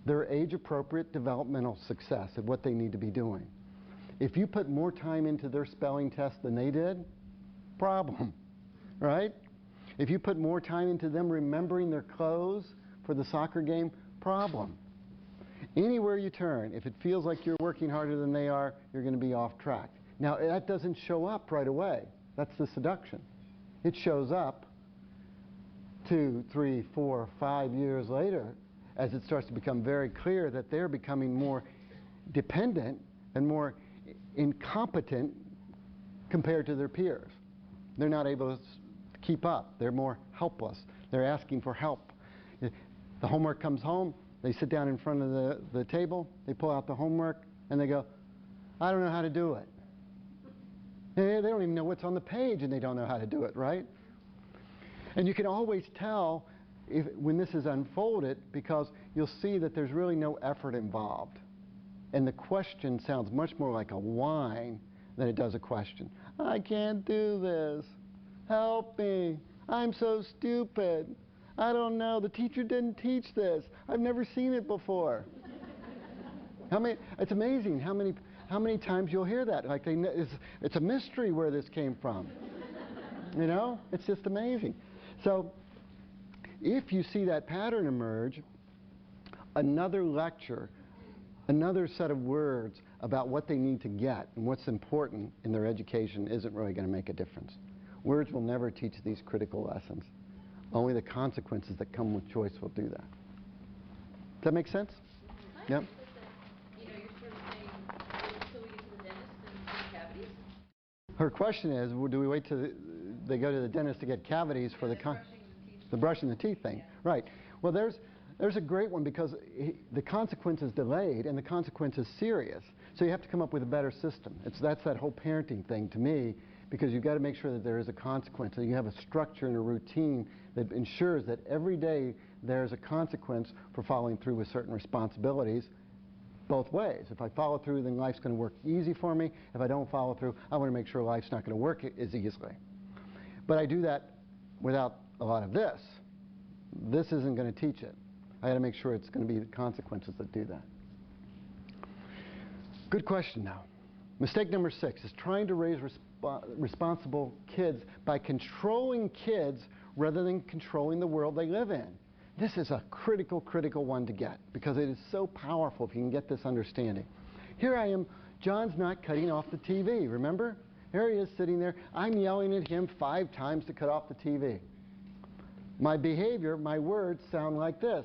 Their age-appropriate developmental success at what they need to be doing. If you put more time into their spelling test than they did, problem, right? If you put more time into them remembering their clothes for the soccer game, problem. Anywhere you turn, if it feels like you're working harder than they are, you're going to be off track. Now, that doesn't show up right away. That's the seduction. It shows up 2, 3, 4, 5 years later as it starts to become very clear that they're becoming more dependent and more incompetent compared to their peers. They're not able to keep up. They're more helpless. They're asking for help. The homework comes home. They sit down in front of the table. They pull out the homework, and they go, I don't know how to do it. They don't even know what's on the page, and they don't know how to do it, right? And you can always tell when this is unfolded, because you'll see that there's really no effort involved. And the question sounds much more like a whine than it does a question. I can't do this. Help me. I'm so stupid. I don't know. The teacher didn't teach this. I've never seen it before. It's amazing how many times you'll hear that. Like it's a mystery where this came from. You know? It's just amazing. So if you see that pattern emerge, another lecture, another set of words about what they need to get and what's important in their education isn't really going to make a difference. Words will never teach these critical lessons. Only the consequences that come with choice will do that. Does that make sense? Yep. You know, you're sort of saying, wait until we get to the dentist and see cavities? Her question is, well, do we wait till they go to the dentist to get cavities for the brushing the teeth thing? Yeah. Right. Well, there's a great one, because the consequence is delayed and the consequence is serious. So you have to come up with a better system. That's that whole parenting thing to me, because you've got to make sure that there is a consequence, and you have a structure and a routine that ensures that every day there's a consequence for following through with certain responsibilities both ways. If I follow through, then life's going to work easy for me. If I don't follow through, I want to make sure life's not going to work as easily. But I do that without a lot of this. This isn't going to teach it. I got to make sure it's going to be the consequences that do that. Good question now. Mistake number 6 is trying to raise responsible kids by controlling kids rather than controlling the world they live in. This is a critical one to get, because it is so powerful if you can get this understanding. Here I am, John's not cutting off the TV, remember? Here he is sitting there. I'm yelling at him 5 times to cut off the TV. My behavior, my words sound like this.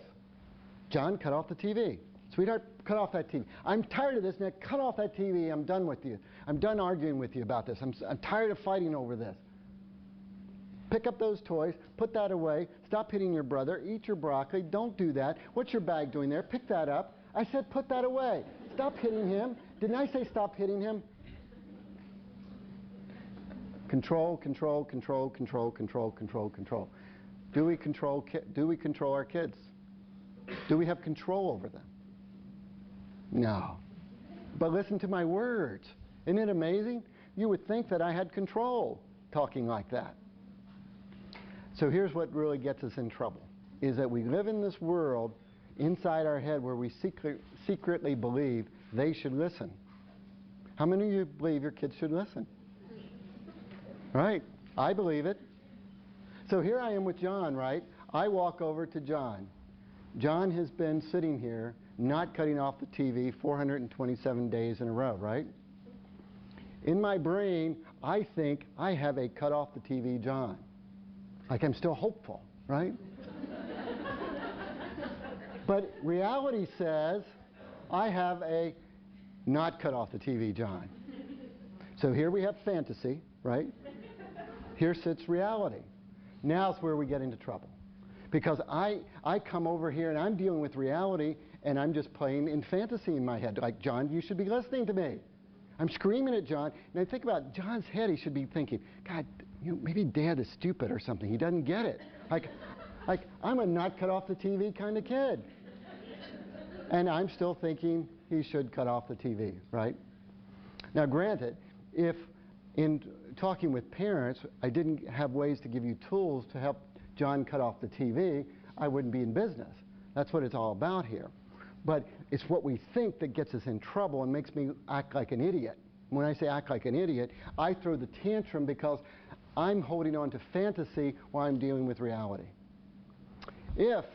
John, cut off the TV. Sweetheart, cut off that TV. I'm tired of this, Nick. Cut off that TV. I'm done with you. I'm done arguing with you about this. I'm tired of fighting over this. Pick up those toys. Put that away. Stop hitting your brother. Eat your broccoli. Don't do that. What's your bag doing there? Pick that up. I said put that away. Stop hitting him. Didn't I say stop hitting him? Control, control, control, control, control, control, control. Do we control our kids? Do we have control over them? No. But listen to my words. Isn't it amazing? You would think that I had control talking like that. So here's what really gets us in trouble, is that we live in this world inside our head where we secretly believe they should listen. How many of you believe your kids should listen? Right? I believe it. So here I am with John, right? I walk over to John. John has been sitting here not cutting off the TV 427 days in a row, right? In my brain, I think I have a cut off the TV John. Like I'm still hopeful, right? But reality says I have a not cut off the TV John. So here we have fantasy, right? Here sits reality. Now's where we get into trouble. Because I come over here and I'm dealing with reality and I'm just playing in fantasy in my head. Like, John, you should be listening to me. I'm screaming at John. And I think about John's head, he should be thinking, God, maybe Dad is stupid or something. He doesn't get it. Like I'm a not cut off the TV kind of kid. And I'm still thinking he should cut off the TV, right? Now, granted, if in talking with parents, I didn't have ways to give you tools to help John cut off the TV, I wouldn't be in business. That's what it's all about here. But it's what we think that gets us in trouble and makes me act like an idiot. When I say act like an idiot, I throw the tantrum because I'm holding on to fantasy while I'm dealing with reality. If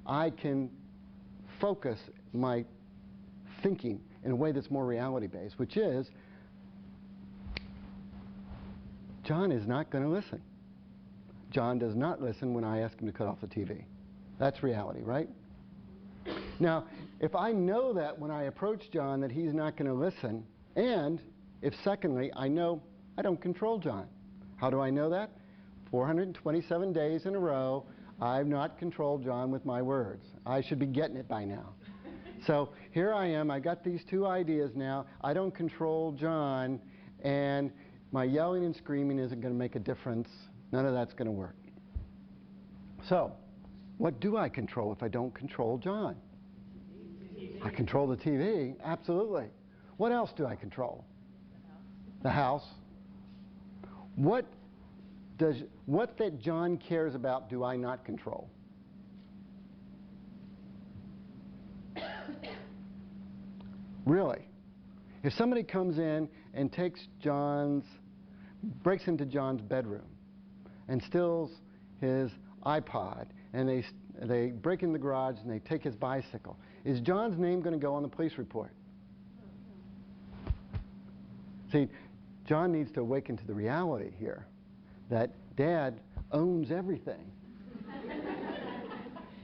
I can focus my thinking in a way that's more reality-based, which is, John is not going to listen. John does not listen when I ask him to cut off the TV. That's reality, right? Now, if I know that when I approach John that he's not going to listen, and if secondly, I know I don't control John. How do I know that? 427 days in a row, I've not controlled John with my words. I should be getting it by now. So here I am, I got these two ideas now. I don't control John, and my yelling and screaming isn't going to make a difference. None of that's going to work. So, What do I control if I don't control John? I control the TV, absolutely. What else do I control? The house. What that John cares about do I not control? Really? If somebody comes in and breaks into John's bedroom and steals his iPod, and they break in the garage and they take his bicycle, is John's name going to go on the police report? See, John needs to awaken to the reality here that Dad owns everything.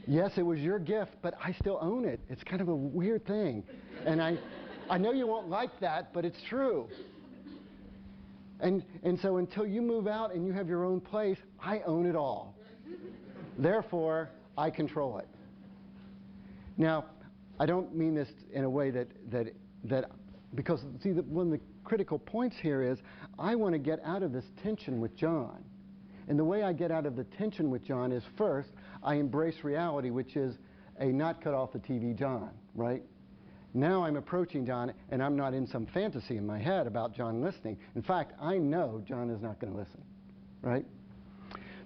Yes, it was your gift, but I still own it. It's kind of a weird thing. And I know you won't like that, but it's true. And so until you move out and you have your own place, I own it all. Therefore, I control it. Now, I don't mean this in a way that because, see, one of the critical points here is I want to get out of this tension with John. And the way I get out of the tension with John is, first, I embrace reality, which is a not cut off the TV John, right? Now I'm approaching John, and I'm not in some fantasy in my head about John listening. In fact, I know John is not going to listen, right?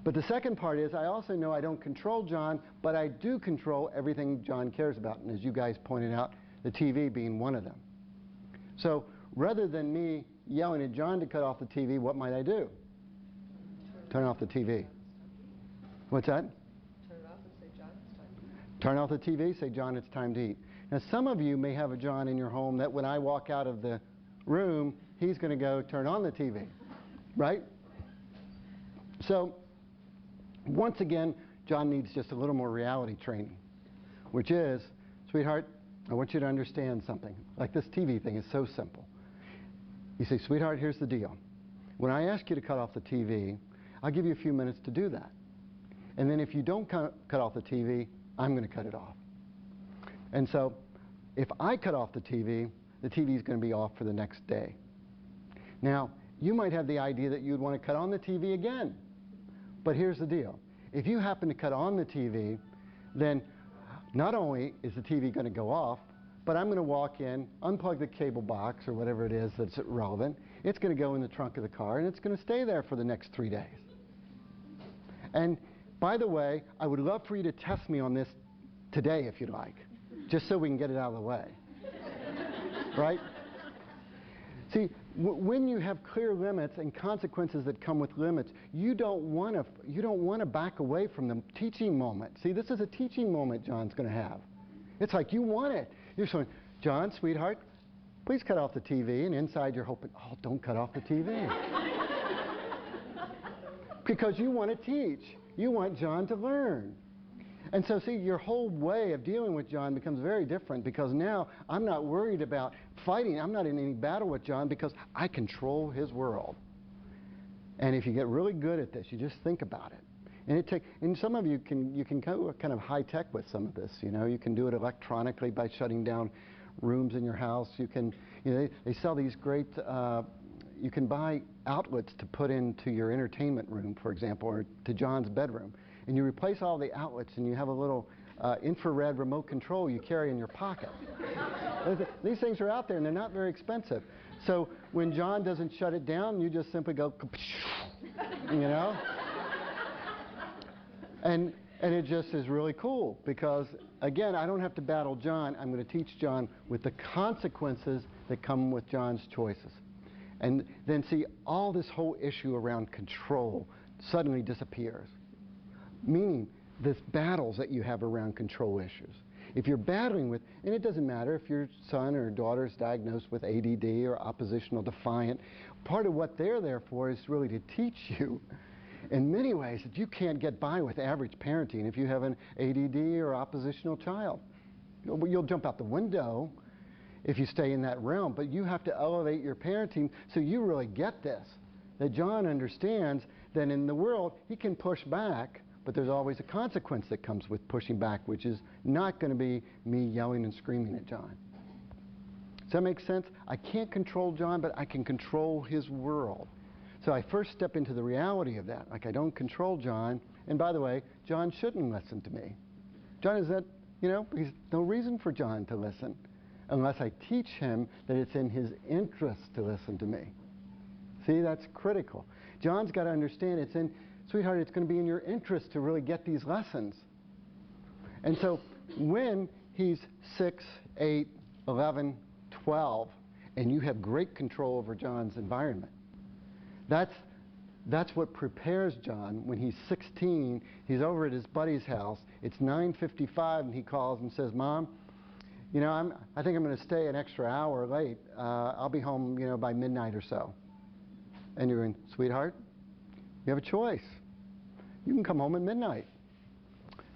But the second part is I also know I don't control John, but I do control everything John cares about. And as you guys pointed out, the TV being one of them. So rather than me yelling at John to cut off the TV, what might I do? Turn off the TV. What's that? Turn it off and say, John, it's time to eat. Turn off the TV, say, John, it's time to eat. Now, some of you may have a John in your home that when I walk out of the room, he's going to go turn on the TV, right? So, once again, John needs just a little more reality training, which is, sweetheart, I want you to understand something. Like this TV thing is so simple. You say, sweetheart, here's the deal. When I ask you to cut off the TV, I'll give you a few minutes to do that. And then if you don't cut off the TV, I'm going to cut it off. And so if I cut off the TV is going to be off for the next day. Now, you might have the idea that you'd want to cut on the TV again. But here's the deal. If you happen to cut on the TV, then not only is the TV going to go off, but I'm going to walk in, unplug the cable box or whatever it is that's relevant. It's going to go in the trunk of the car, and it's going to stay there for the next 3 days. And by the way, I would love for you to test me on this today, if you'd like, just so we can get it out of the way. Right? See, when you have clear limits and consequences that come with limits, you don't want to back away from the teaching moment. See, this is a teaching moment John's going to have. It's like you want it. You're saying, John, sweetheart, please cut off the TV, and inside you're hoping, oh, don't cut off the TV. Because you want to teach. You want John to learn. And so, see, your whole way of dealing with John becomes very different because now I'm not worried about fighting. I'm not in any battle with John because I control his world. And if you get really good at this, you just think about it. And some of you can go kind of high tech with some of this. You know, you can do it electronically by shutting down rooms in your house. You can, they sell these great. You can buy outlets to put into your entertainment room, for example, or to John's bedroom. And you replace all the outlets, and you have a little infrared remote control you carry in your pocket. These things are out there, and they're not very expensive. So when John doesn't shut it down, you just simply go, you know? And it just is really cool because, again, I don't have to battle John. I'm going to teach John with the consequences that come with John's choices. And then, see, all this whole issue around control suddenly disappears. Meaning, the battles that you have around control issues. If you're battling with, and it doesn't matter if your son or daughter is diagnosed with ADD or oppositional defiant, part of what they're there for is really to teach you in many ways that you can't get by with average parenting if you have an ADD or oppositional child. You'll jump out the window if you stay in that realm, but you have to elevate your parenting so you really get this, that John understands that in the world he can push back, but there's always a consequence that comes with pushing back, which is not going to be me yelling and screaming at John. Does that make sense? I can't control John, but I can control his world. So I first step into the reality of that. Like, I don't control John, And by the way, John shouldn't listen to me. John is that, there's no reason for John to listen unless I teach him that it's in his interest to listen to me. See, that's critical. John's got to understand sweetheart, it's going to be in your interest to really get these lessons. And so when he's 6, 8, 11, 12, and you have great control over John's environment, that's what prepares John. When he's 16, he's over at his buddy's house. It's 9:55, and he calls and says, Mom, I think I'm going to stay an extra hour late. I'll be home, by midnight or so. And you're in, sweetheart, you have a choice. You can come home at midnight.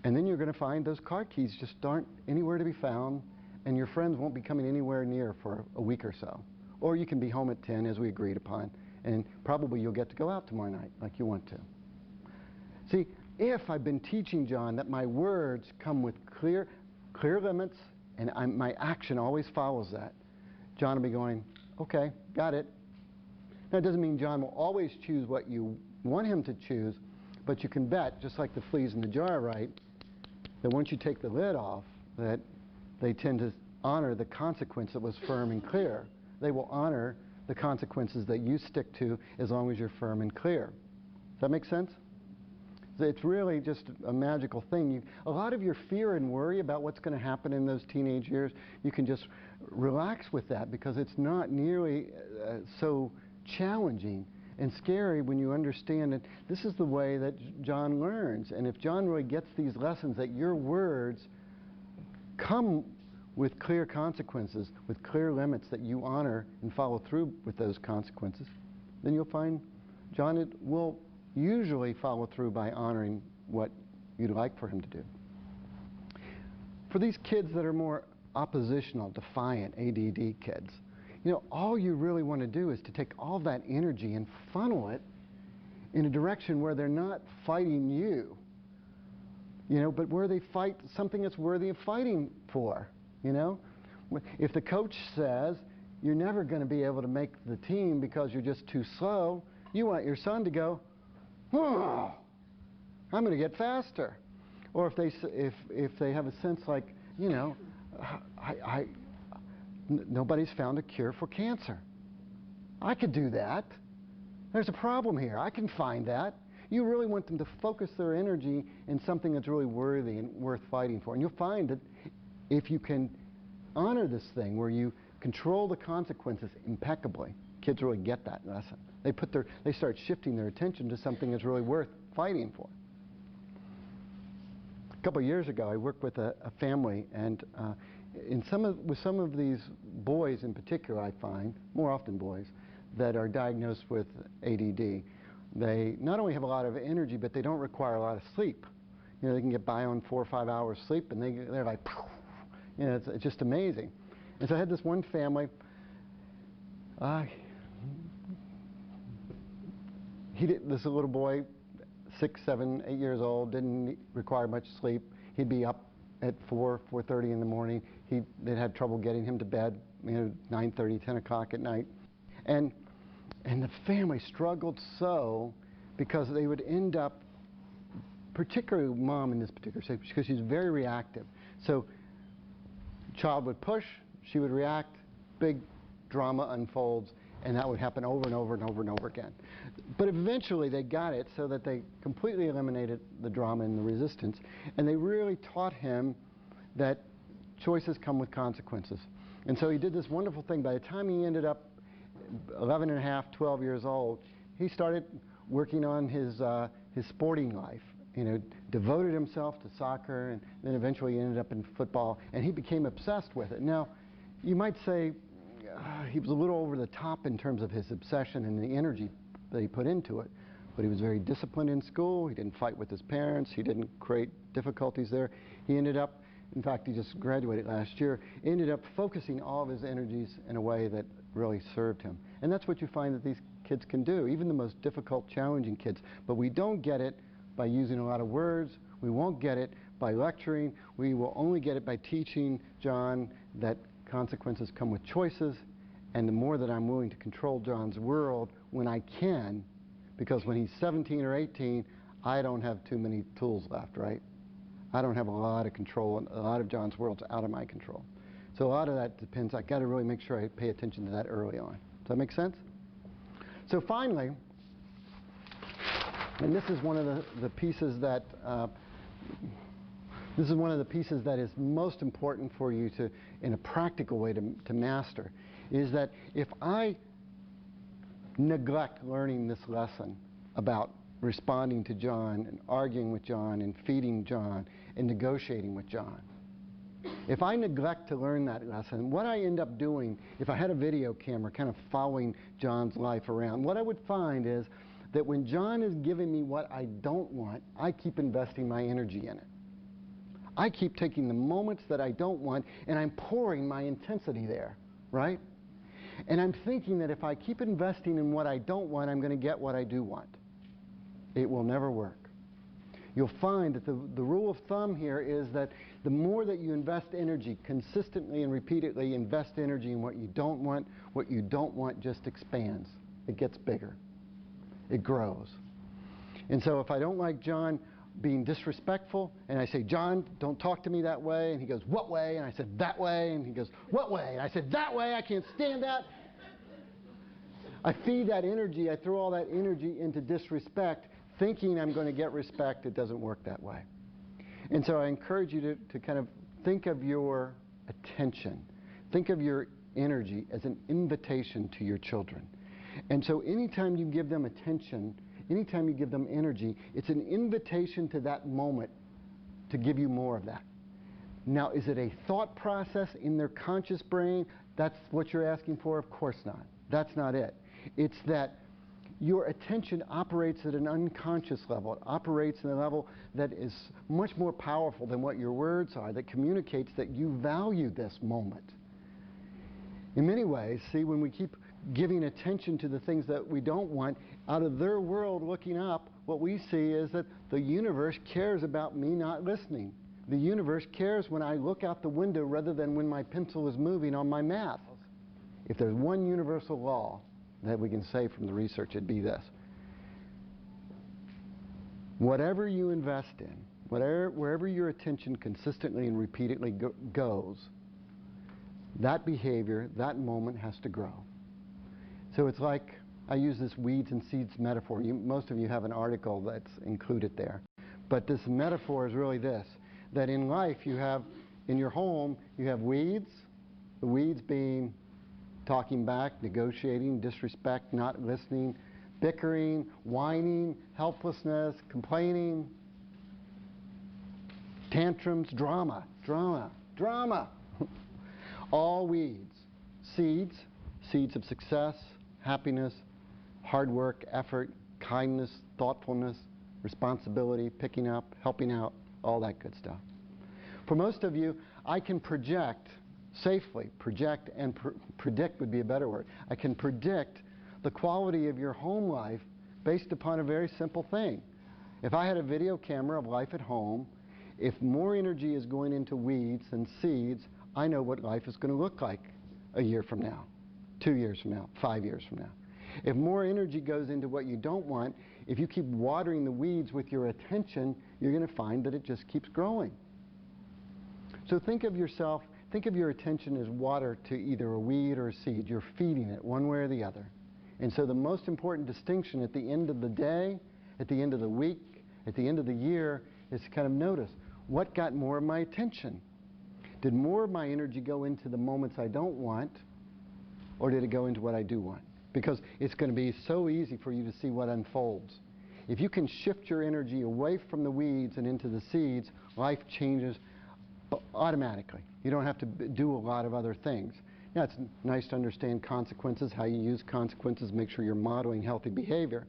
And then you're going to find those car keys just aren't anywhere to be found, and your friends won't be coming anywhere near for a week or so. Or you can be home at 10, as we agreed upon, and probably you'll get to go out tomorrow night like you want to. See, if I've been teaching John that my words come with clear limits, and my action always follows that, John will be going, okay, got it. Now, it doesn't mean John will always choose what you want him to choose, but you can bet, just like the fleas in the jar, right, that once you take the lid off, that they tend to honor the consequence that was firm and clear. They will honor the consequences that you stick to as long as you're firm and clear. Does that make sense? It's really just a magical thing. A lot of your fear and worry about what's going to happen in those teenage years, you can just relax with that because it's not nearly so challenging and scary when you understand that this is the way that John learns. And if John really gets these lessons, that your words come with clear consequences, with clear limits that you honor and follow through with those consequences, then you'll find John will usually follow through by honoring what you'd like for him to do. For these kids that are more oppositional, defiant, ADD kids, all you really want to do is to take all that energy and funnel it in a direction where they're not fighting you, but where they fight something that's worthy of fighting for, If the coach says you're never going to be able to make the team because you're just too slow, you want your son to go, oh, I'm going to get faster. Or if they have a sense like, nobody's found a cure for cancer. I could do that. There's a problem here. I can find that. You really want them to focus their energy in something that's really worthy and worth fighting for. And you'll find that if you can honor this thing where you control the consequences impeccably, kids really get that lesson. They start shifting their attention to something that's really worth fighting for. A couple of years ago, I worked with a family, and with some of these boys in particular, I find, more often boys, that are diagnosed with ADD, they not only have a lot of energy, but they don't require a lot of sleep. They can get by on 4 or 5 hours sleep, and they're like, it's just amazing. And so I had this one family. This little boy, 6, 7, 8 years old, didn't require much sleep. He'd be up at 4:30 in the morning. They'd had trouble getting him to bed, 9:30, 10 o'clock at night. And the family struggled so because they would end up, particularly mom in this particular case, because she's very reactive. So child would push, she would react, big drama unfolds, and that would happen over and over and over and over again. But eventually they got it so that they completely eliminated the drama and the resistance, and they really taught him that choices come with consequences. And so he did this wonderful thing. By the time he ended up 11 and a half, 12 years old, he started working on his sporting life. Devoted himself to soccer, and then eventually he ended up in football, and he became obsessed with it. Now, you might say he was a little over the top in terms of his obsession and the energy that he put into it, but he was very disciplined in school. He didn't fight with his parents. He didn't create difficulties there. He ended up, in fact, he just graduated last year, ended up focusing all of his energies in a way that really served him. And that's what you find that these kids can do, even the most difficult, challenging kids. But we don't get it by using a lot of words. We won't get it by lecturing. We will only get it by teaching John that consequences come with choices, and the more that I'm willing to control John's world when I can, because when he's 17 or 18, I don't have too many tools left, right? I don't have a lot of control, and a lot of John's world's out of my control. So a lot of that depends. I've got to really make sure I pay attention to that early on. Does that make sense? So finally, and this is one of the pieces that is most important for you to, in a practical way, to master, is that if I neglect learning this lesson about responding to John and arguing with John and feeding John and negotiating with John, if I neglect to learn that lesson, what I end up doing, if I had a video camera kind of following John's life around, what I would find is that when John is giving me what I don't want, I keep investing my energy in it. I keep taking the moments that I don't want and I'm pouring my intensity there, right? And I'm thinking that if I keep investing in what I don't want, I'm going to get what I do want. It will never work. You'll find that the rule of thumb here is that the more that you invest energy, consistently and repeatedly invest energy in what you don't want just expands. It gets bigger. It grows. And so if I don't like John being disrespectful, and I say, John, don't talk to me that way, and he goes, what way? And I said, that way, and he goes, what way? And I said, that way, I can't stand that. I feed that energy, I throw all that energy into disrespect, thinking I'm going to get respect. It doesn't work that way. And so I encourage you to kind of think of your attention, think of your energy as an invitation to your children. And so anytime you give them attention, anytime you give them energy, it's an invitation to that moment to give you more of that. Now, is it a thought process in their conscious brain? That's what you're asking for? Of course not. That's not it. It's that your attention operates at an unconscious level. It operates at a level that is much more powerful than what your words are, that communicates that you value this moment. In many ways, see, when we keep giving attention to the things that we don't want, out of their world looking up, what we see is that the universe cares about me not listening. The universe cares when I look out the window rather than when my pencil is moving on my math. If there's one universal law that we can say from the research, it'd be this. Whatever you invest in, wherever your attention consistently and repeatedly goes, that behavior, that moment has to grow. So it's like, I use this weeds and seeds metaphor. Most of you have an article that's included there. But this metaphor is really this, that in life you have, in your home, you have weeds, the weeds being talking back, negotiating, disrespect, not listening, bickering, whining, helplessness, complaining, tantrums, drama. All weeds. Seeds of success, happiness, hard work, effort, kindness, thoughtfulness, responsibility, picking up, helping out, all that good stuff. For most of you, I can project safely, project and predict would be a better word. I can predict the quality of your home life based upon a very simple thing. If I had a video camera of life at home, if more energy is going into weeds than seeds, I know what life is going to look like a year from now, 2 years from now, 5 years from now. If more energy goes into what you don't want, if you keep watering the weeds with your attention, you're going to find that it just keeps growing. So think of yourself, think of your attention as water to either a weed or a seed. You're feeding it one way or the other. And so the most important distinction at the end of the day, at the end of the week, at the end of the year, is to kind of notice, what got more of my attention? Did more of my energy go into the moments I don't want, or did it go into what I do want? Because it's going to be so easy for you to see what unfolds. If you can shift your energy away from the weeds and into the seeds, life changes automatically. You don't have to do a lot of other things. Now, it's nice to understand consequences, how you use consequences, make sure you're modeling healthy behavior.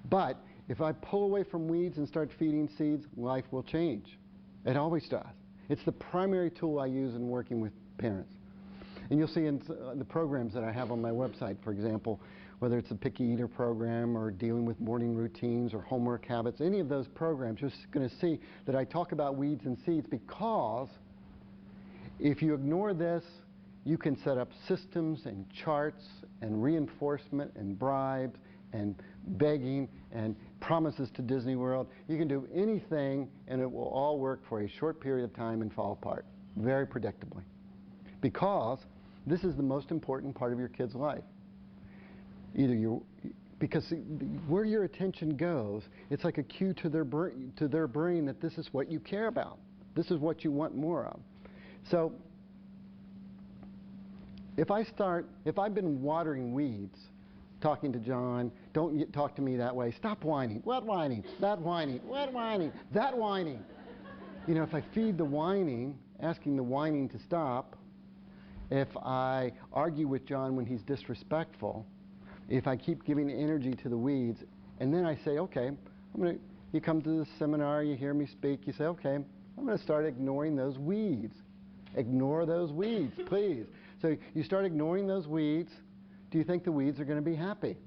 But if I pull away from weeds and start feeding seeds, life will change. It always does. It's the primary tool I use in working with parents. And you'll see in the programs that I have on my website, for example, whether it's a Picky Eater program or dealing with morning routines or homework habits, any of those programs, you're going to see that I talk about weeds and seeds, because if you ignore this, you can set up systems and charts and reinforcement and bribes and begging and promises to Disney World. You can do anything and it will all work for a short period of time and fall apart very predictably. Because this is the most important part of your kid's life. Because where your attention goes, it's like a cue to their brain that this is what you care about. This is what you want more of. So if I've been watering weeds, talking to John, don't talk to me that way, stop whining, what whining, that whining, what whining, that whining. You know, if I feed the whining, asking the whining to stop, if I argue with John when he's disrespectful, if I keep giving energy to the weeds, and then I say, okay, you come to the seminar, you hear me speak, you say, okay, I'm going to start ignoring those weeds. Ignore those weeds, please. So you start ignoring those weeds. Do you think the weeds are going to be happy?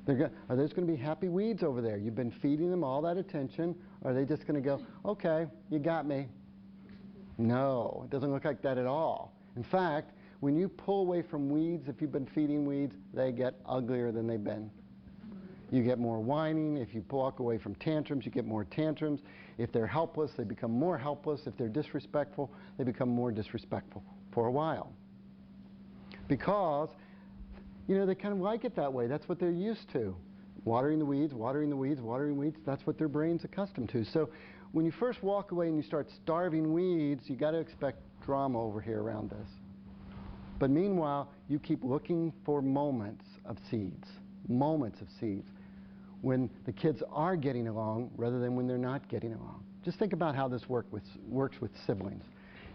Are those going to be happy weeds over there? You've been feeding them all that attention. Or are they just going to go, okay, you got me? No, it doesn't look like that at all. In fact, when you pull away from weeds, if you've been feeding weeds, they get uglier than they've been. You get more whining. If you walk away from tantrums, you get more tantrums. If they're helpless, they become more helpless. If they're disrespectful, they become more disrespectful for a while. Because, you know, they kind of like it that way. That's what they're used to. Watering the weeds, watering the weeds, watering weeds, that's what their brain's accustomed to. So when you first walk away and you start starving weeds, you got to expect drama over here around this. But meanwhile, you keep looking for moments of seeds, when the kids are getting along rather than when they're not getting along. Just think about how this works with siblings.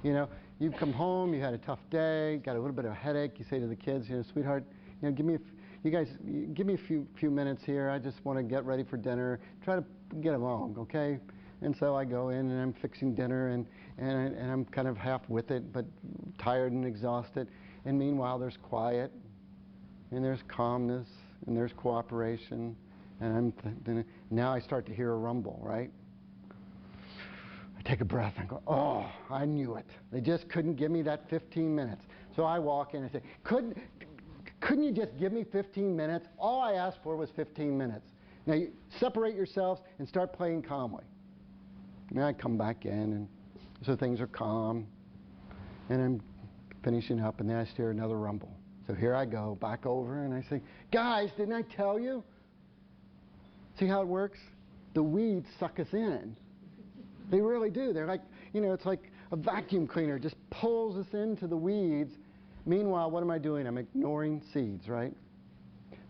You know, you come home, you had a tough day, got a little bit of a headache, you say to the kids, you know, sweetheart, you know, give me a few minutes here, I just want to get ready for dinner, try to get along, okay? And so I go in and I'm fixing dinner and I'm kind of half with it, but tired and exhausted. And meanwhile, there's quiet, and there's calmness, and there's cooperation. And now I start to hear a rumble, right? I take a breath and go, oh, I knew it. They just couldn't give me that 15 minutes. So I walk in and say, couldn't you just give me 15 minutes? All I asked for was 15 minutes. Now, you separate yourselves and start playing calmly. And I come back in, and so things are calm, and I'm finishing up, and then I hear another rumble. So here I go, back over, and I say, guys, didn't I tell you? See how it works? The weeds suck us in. They really do. They're like, you know, it's like a vacuum cleaner just pulls us into the weeds. Meanwhile, what am I doing? I'm ignoring seeds, right?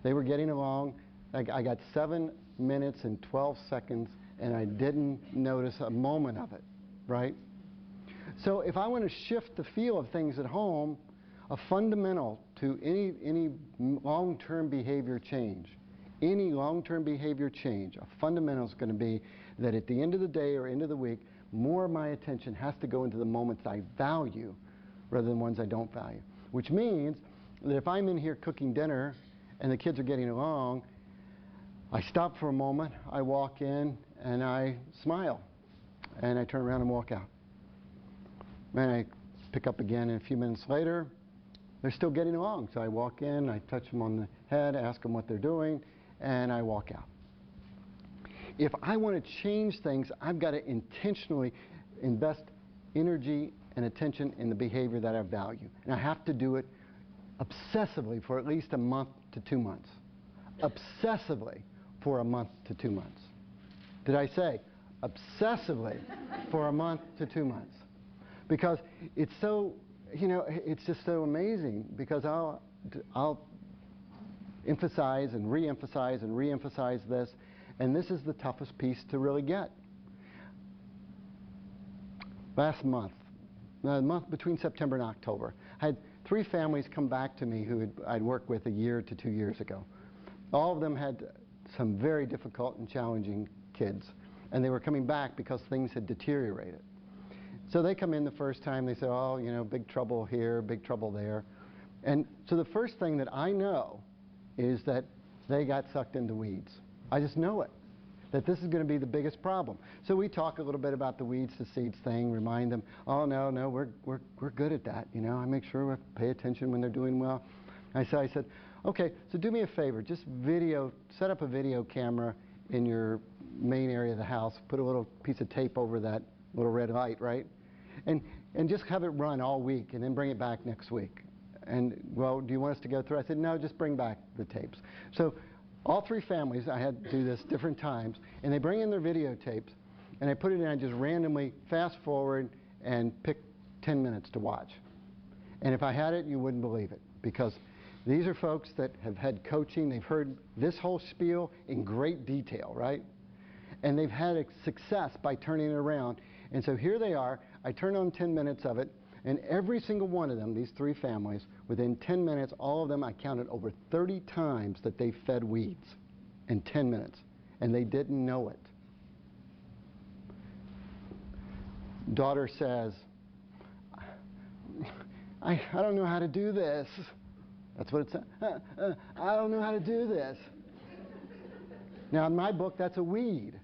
They were getting along. I got 7 minutes and 12 seconds, and I didn't notice a moment of it, right? So if I want to shift the feel of things at home, a fundamental to any long-term behavior change, a fundamental is going to be that at the end of the day or end of the week, more of my attention has to go into the moments I value rather than ones I don't value. Which means that if I'm in here cooking dinner and the kids are getting along, I stop for a moment, I walk in, and I smile, and I turn around and walk out. And I pick up again, and a few minutes later, they're still getting along. So I walk in, I touch them on the head, ask them what they're doing, and I walk out. If I want to change things, I've got to intentionally invest energy and attention in the behavior that I value. And I have to do it obsessively for at least a month to 2 months. Obsessively for a month to 2 months. Did I say obsessively for a month to 2 months? Because it's so, you know, it's just so amazing, because I'll emphasize and re-emphasize and re-emphasize this, and this is the toughest piece to really get. Last month, the month between September and October, I had 3 families come back to me who I'd worked with a year to 2 years ago. All of them had some very difficult and challenging kids, and they were coming back because things had deteriorated. So they come in the first time, they say, oh, you know, big trouble here, big trouble there. And so the first thing that I know is that they got sucked into weeds. I just know it, that this is going to be the biggest problem. So we talk a little bit about the weeds to seeds thing, remind them, oh, no, we're good at that. You know, I make sure we pay attention when they're doing well. I said, okay, so do me a favor, just set up a video camera in your main area of the house, put a little piece of tape over that little red light, right? And just have it run all week and then bring it back next week. And, well, do you want us to go through? I said, no, just bring back the tapes. So all three families, I had to do this different times, and they bring in their videotapes, and I put it in, I just randomly fast forward and pick 10 minutes to watch. And if I had it, you wouldn't believe it, because these are folks that have had coaching. They've heard this whole spiel in great detail, right? And they've had a success by turning it around. And so here they are. I turn on 10 minutes of it, and every single one of them, these three families, within 10 minutes, all of them, I counted over 30 times that they fed weeds in 10 minutes, and they didn't know it. Daughter says, I don't know how to do this. That's what it says. I don't know how to do this. Now, in my book, that's a weed.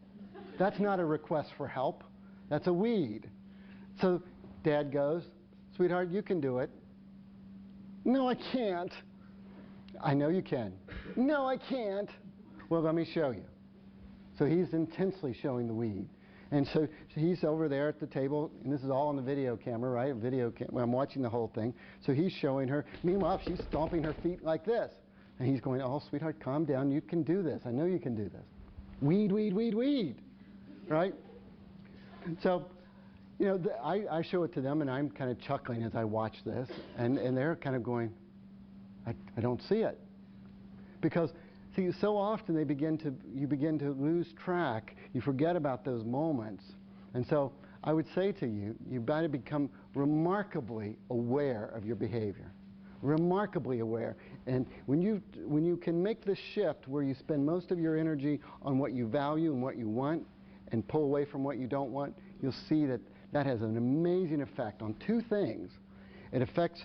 That's not a request for help. That's a weed. So Dad goes, sweetheart, you can do it. No, I can't. I know you can. No, I can't. Well, let me show you. So he's intensely showing the weed. And so he's over there at the table, and this is all on the video camera, right? I'm watching the whole thing. So he's showing her. Meanwhile, she's stomping her feet like this. And he's going, oh, sweetheart, calm down. You can do this. I know you can do this. Weed, weed, weed, weed. Right? So, you know, I show it to them, and I'm kind of chuckling as I watch this. And they're kind of going, I don't see it. Because, see, so often you begin to lose track. You forget about those moments. And so I would say to you, you've got to become remarkably aware of your behavior. Remarkably aware. And when you can make the shift where you spend most of your energy on what you value and what you want and pull away from what you don't want, you'll see that that has an amazing effect on two things. It affects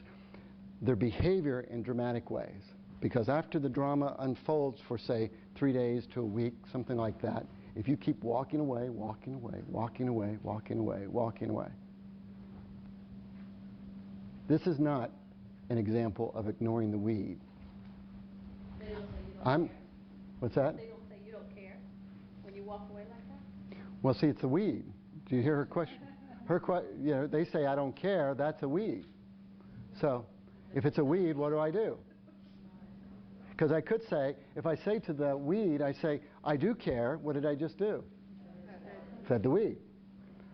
their behavior in dramatic ways. Because after the drama unfolds for, say, 3 days to a week, something like that, if you keep walking away, walking away, walking away, walking away, walking away, this is not an example of ignoring the weed. They don't say you don't care. What's that? They don't say you don't care when you walk away like that? Well, see, it's a weed. Do you hear her question? You know, they say, I don't care, that's a weed. So, if it's a weed, what do I do? Because I could say, if I say to the weed, I say, I do care, what did I just do? Fed the weed.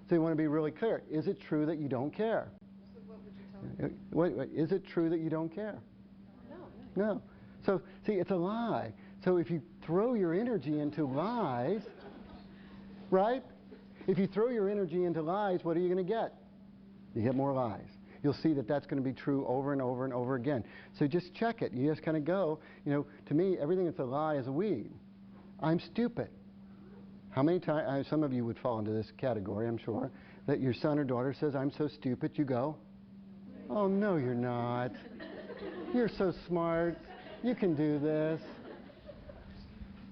So you want to be really clear. Is it true that you don't care? So what would you tell them? Wait, is it true that you don't care? No. No. So, see, it's a lie. So if you throw your energy into lies, right? If you throw your energy into lies, what are you going to get? You get more lies. You'll see that that's going to be true over and over and over again. So just check it. You just kind of go, you know, to me, everything that's a lie is a weed. I'm stupid. How many times, some of you would fall into this category, I'm sure, that your son or daughter says, I'm so stupid, you go, oh, no, you're not. You're so smart. You can do this.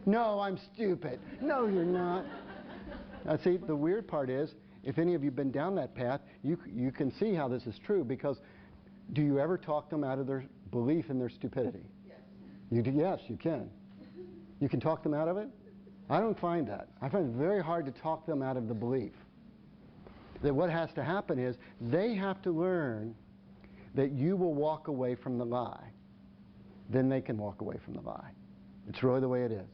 No, I'm stupid. No, you're not. Now, see, the weird part is, if any of you have been down that path, you can see how this is true, because do you ever talk them out of their belief in their stupidity? Yes. You do, yes, you can. You can talk them out of it? I don't find that. I find it very hard to talk them out of the belief. That what has to happen is they have to learn that you will walk away from the lie. Then they can walk away from the lie. It's really the way it is.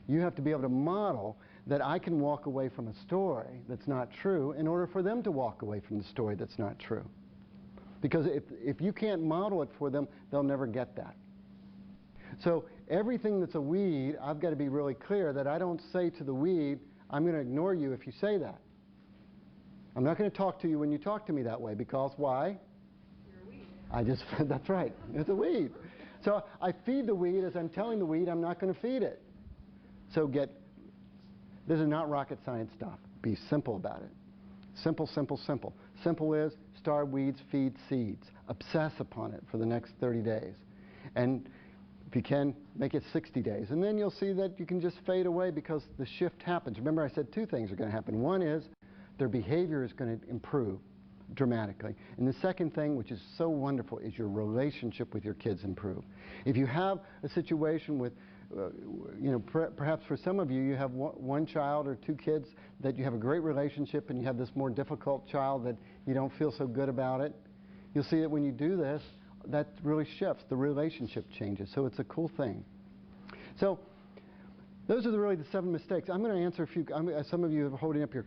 You have to be able to model that I can walk away from a story that's not true in order for them to walk away from the story that's not true. Because if you can't model it for them, they'll never get that. So everything that's a weed, I've got to be really clear that I don't say to the weed, I'm going to ignore you if you say that. I'm not going to talk to you when you talk to me that way, because why? You're a weed. That's right, it's a weed. So I feed the weed as I'm telling the weed I'm not going to feed it. So this is not rocket science stuff. Be simple about it. Simple, simple, simple. Simple is starve weeds, feed seeds. Obsess upon it for the next 30 days. And if you can, make it 60 days. And then you'll see that you can just fade away because the shift happens. Remember, I said two things are going to happen. One is their behavior is going to improve. dramatically. And the second thing, which is so wonderful, is your relationship with your kids improve. If you have a situation with, perhaps for some of you, you have one child or two kids that you have a great relationship, and you have this more difficult child that you don't feel so good about it, you'll see that when you do this, that really shifts. The relationship changes. So it's a cool thing. So those are really the 7 mistakes. I'm going to answer a few. Some of you are holding up your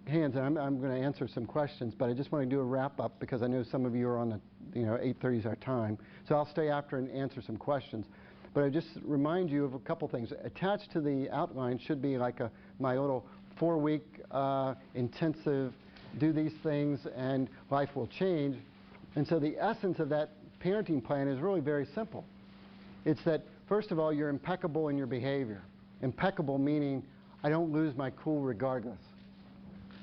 hands, and I'm going to answer some questions. But I just want to do a wrap up because I know some of you are on the 8:30 is our time. So I'll stay after and answer some questions. But I just remind you of a couple things. Attached to the outline should be like my little 4-week intensive. Do these things, and life will change. And so the essence of that parenting plan is really very simple. It's that, first of all, you're impeccable in your behavior. Impeccable meaning I don't lose my cool regardless.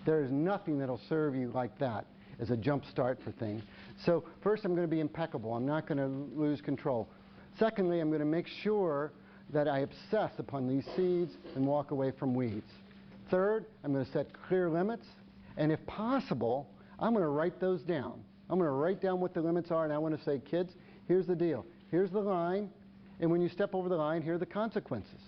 There is nothing that'll serve you like that as a jump start for things. So first, I'm going to be impeccable. I'm not going to lose control. Secondly, I'm going to make sure that I obsess upon these seeds and walk away from weeds. Third, I'm going to set clear limits. And if possible, I'm going to write those down. I'm going to write down what the limits are, and I want to say, kids, here's the deal. Here's the line, and when you step over the line, here are the consequences.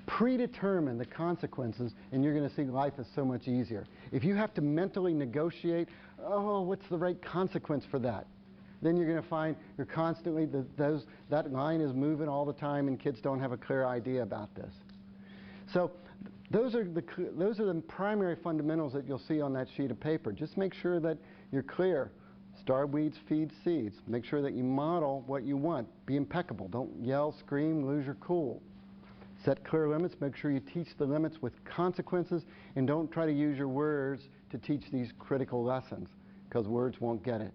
Predetermine the consequences, and you're going to see life is so much easier. If you have to mentally negotiate, oh, what's the right consequence for that? Then you're going to find you're constantly, that line is moving all the time, and kids don't have a clear idea about this. So those are the primary fundamentals that you'll see on that sheet of paper. Just make sure that you're clear. Starve weeds, feed seeds. Make sure that you model what you want. Be impeccable. Don't yell, scream, lose your cool. Set clear limits. Make sure you teach the limits with consequences, and don't try to use your words to teach these critical lessons, because words won't get it.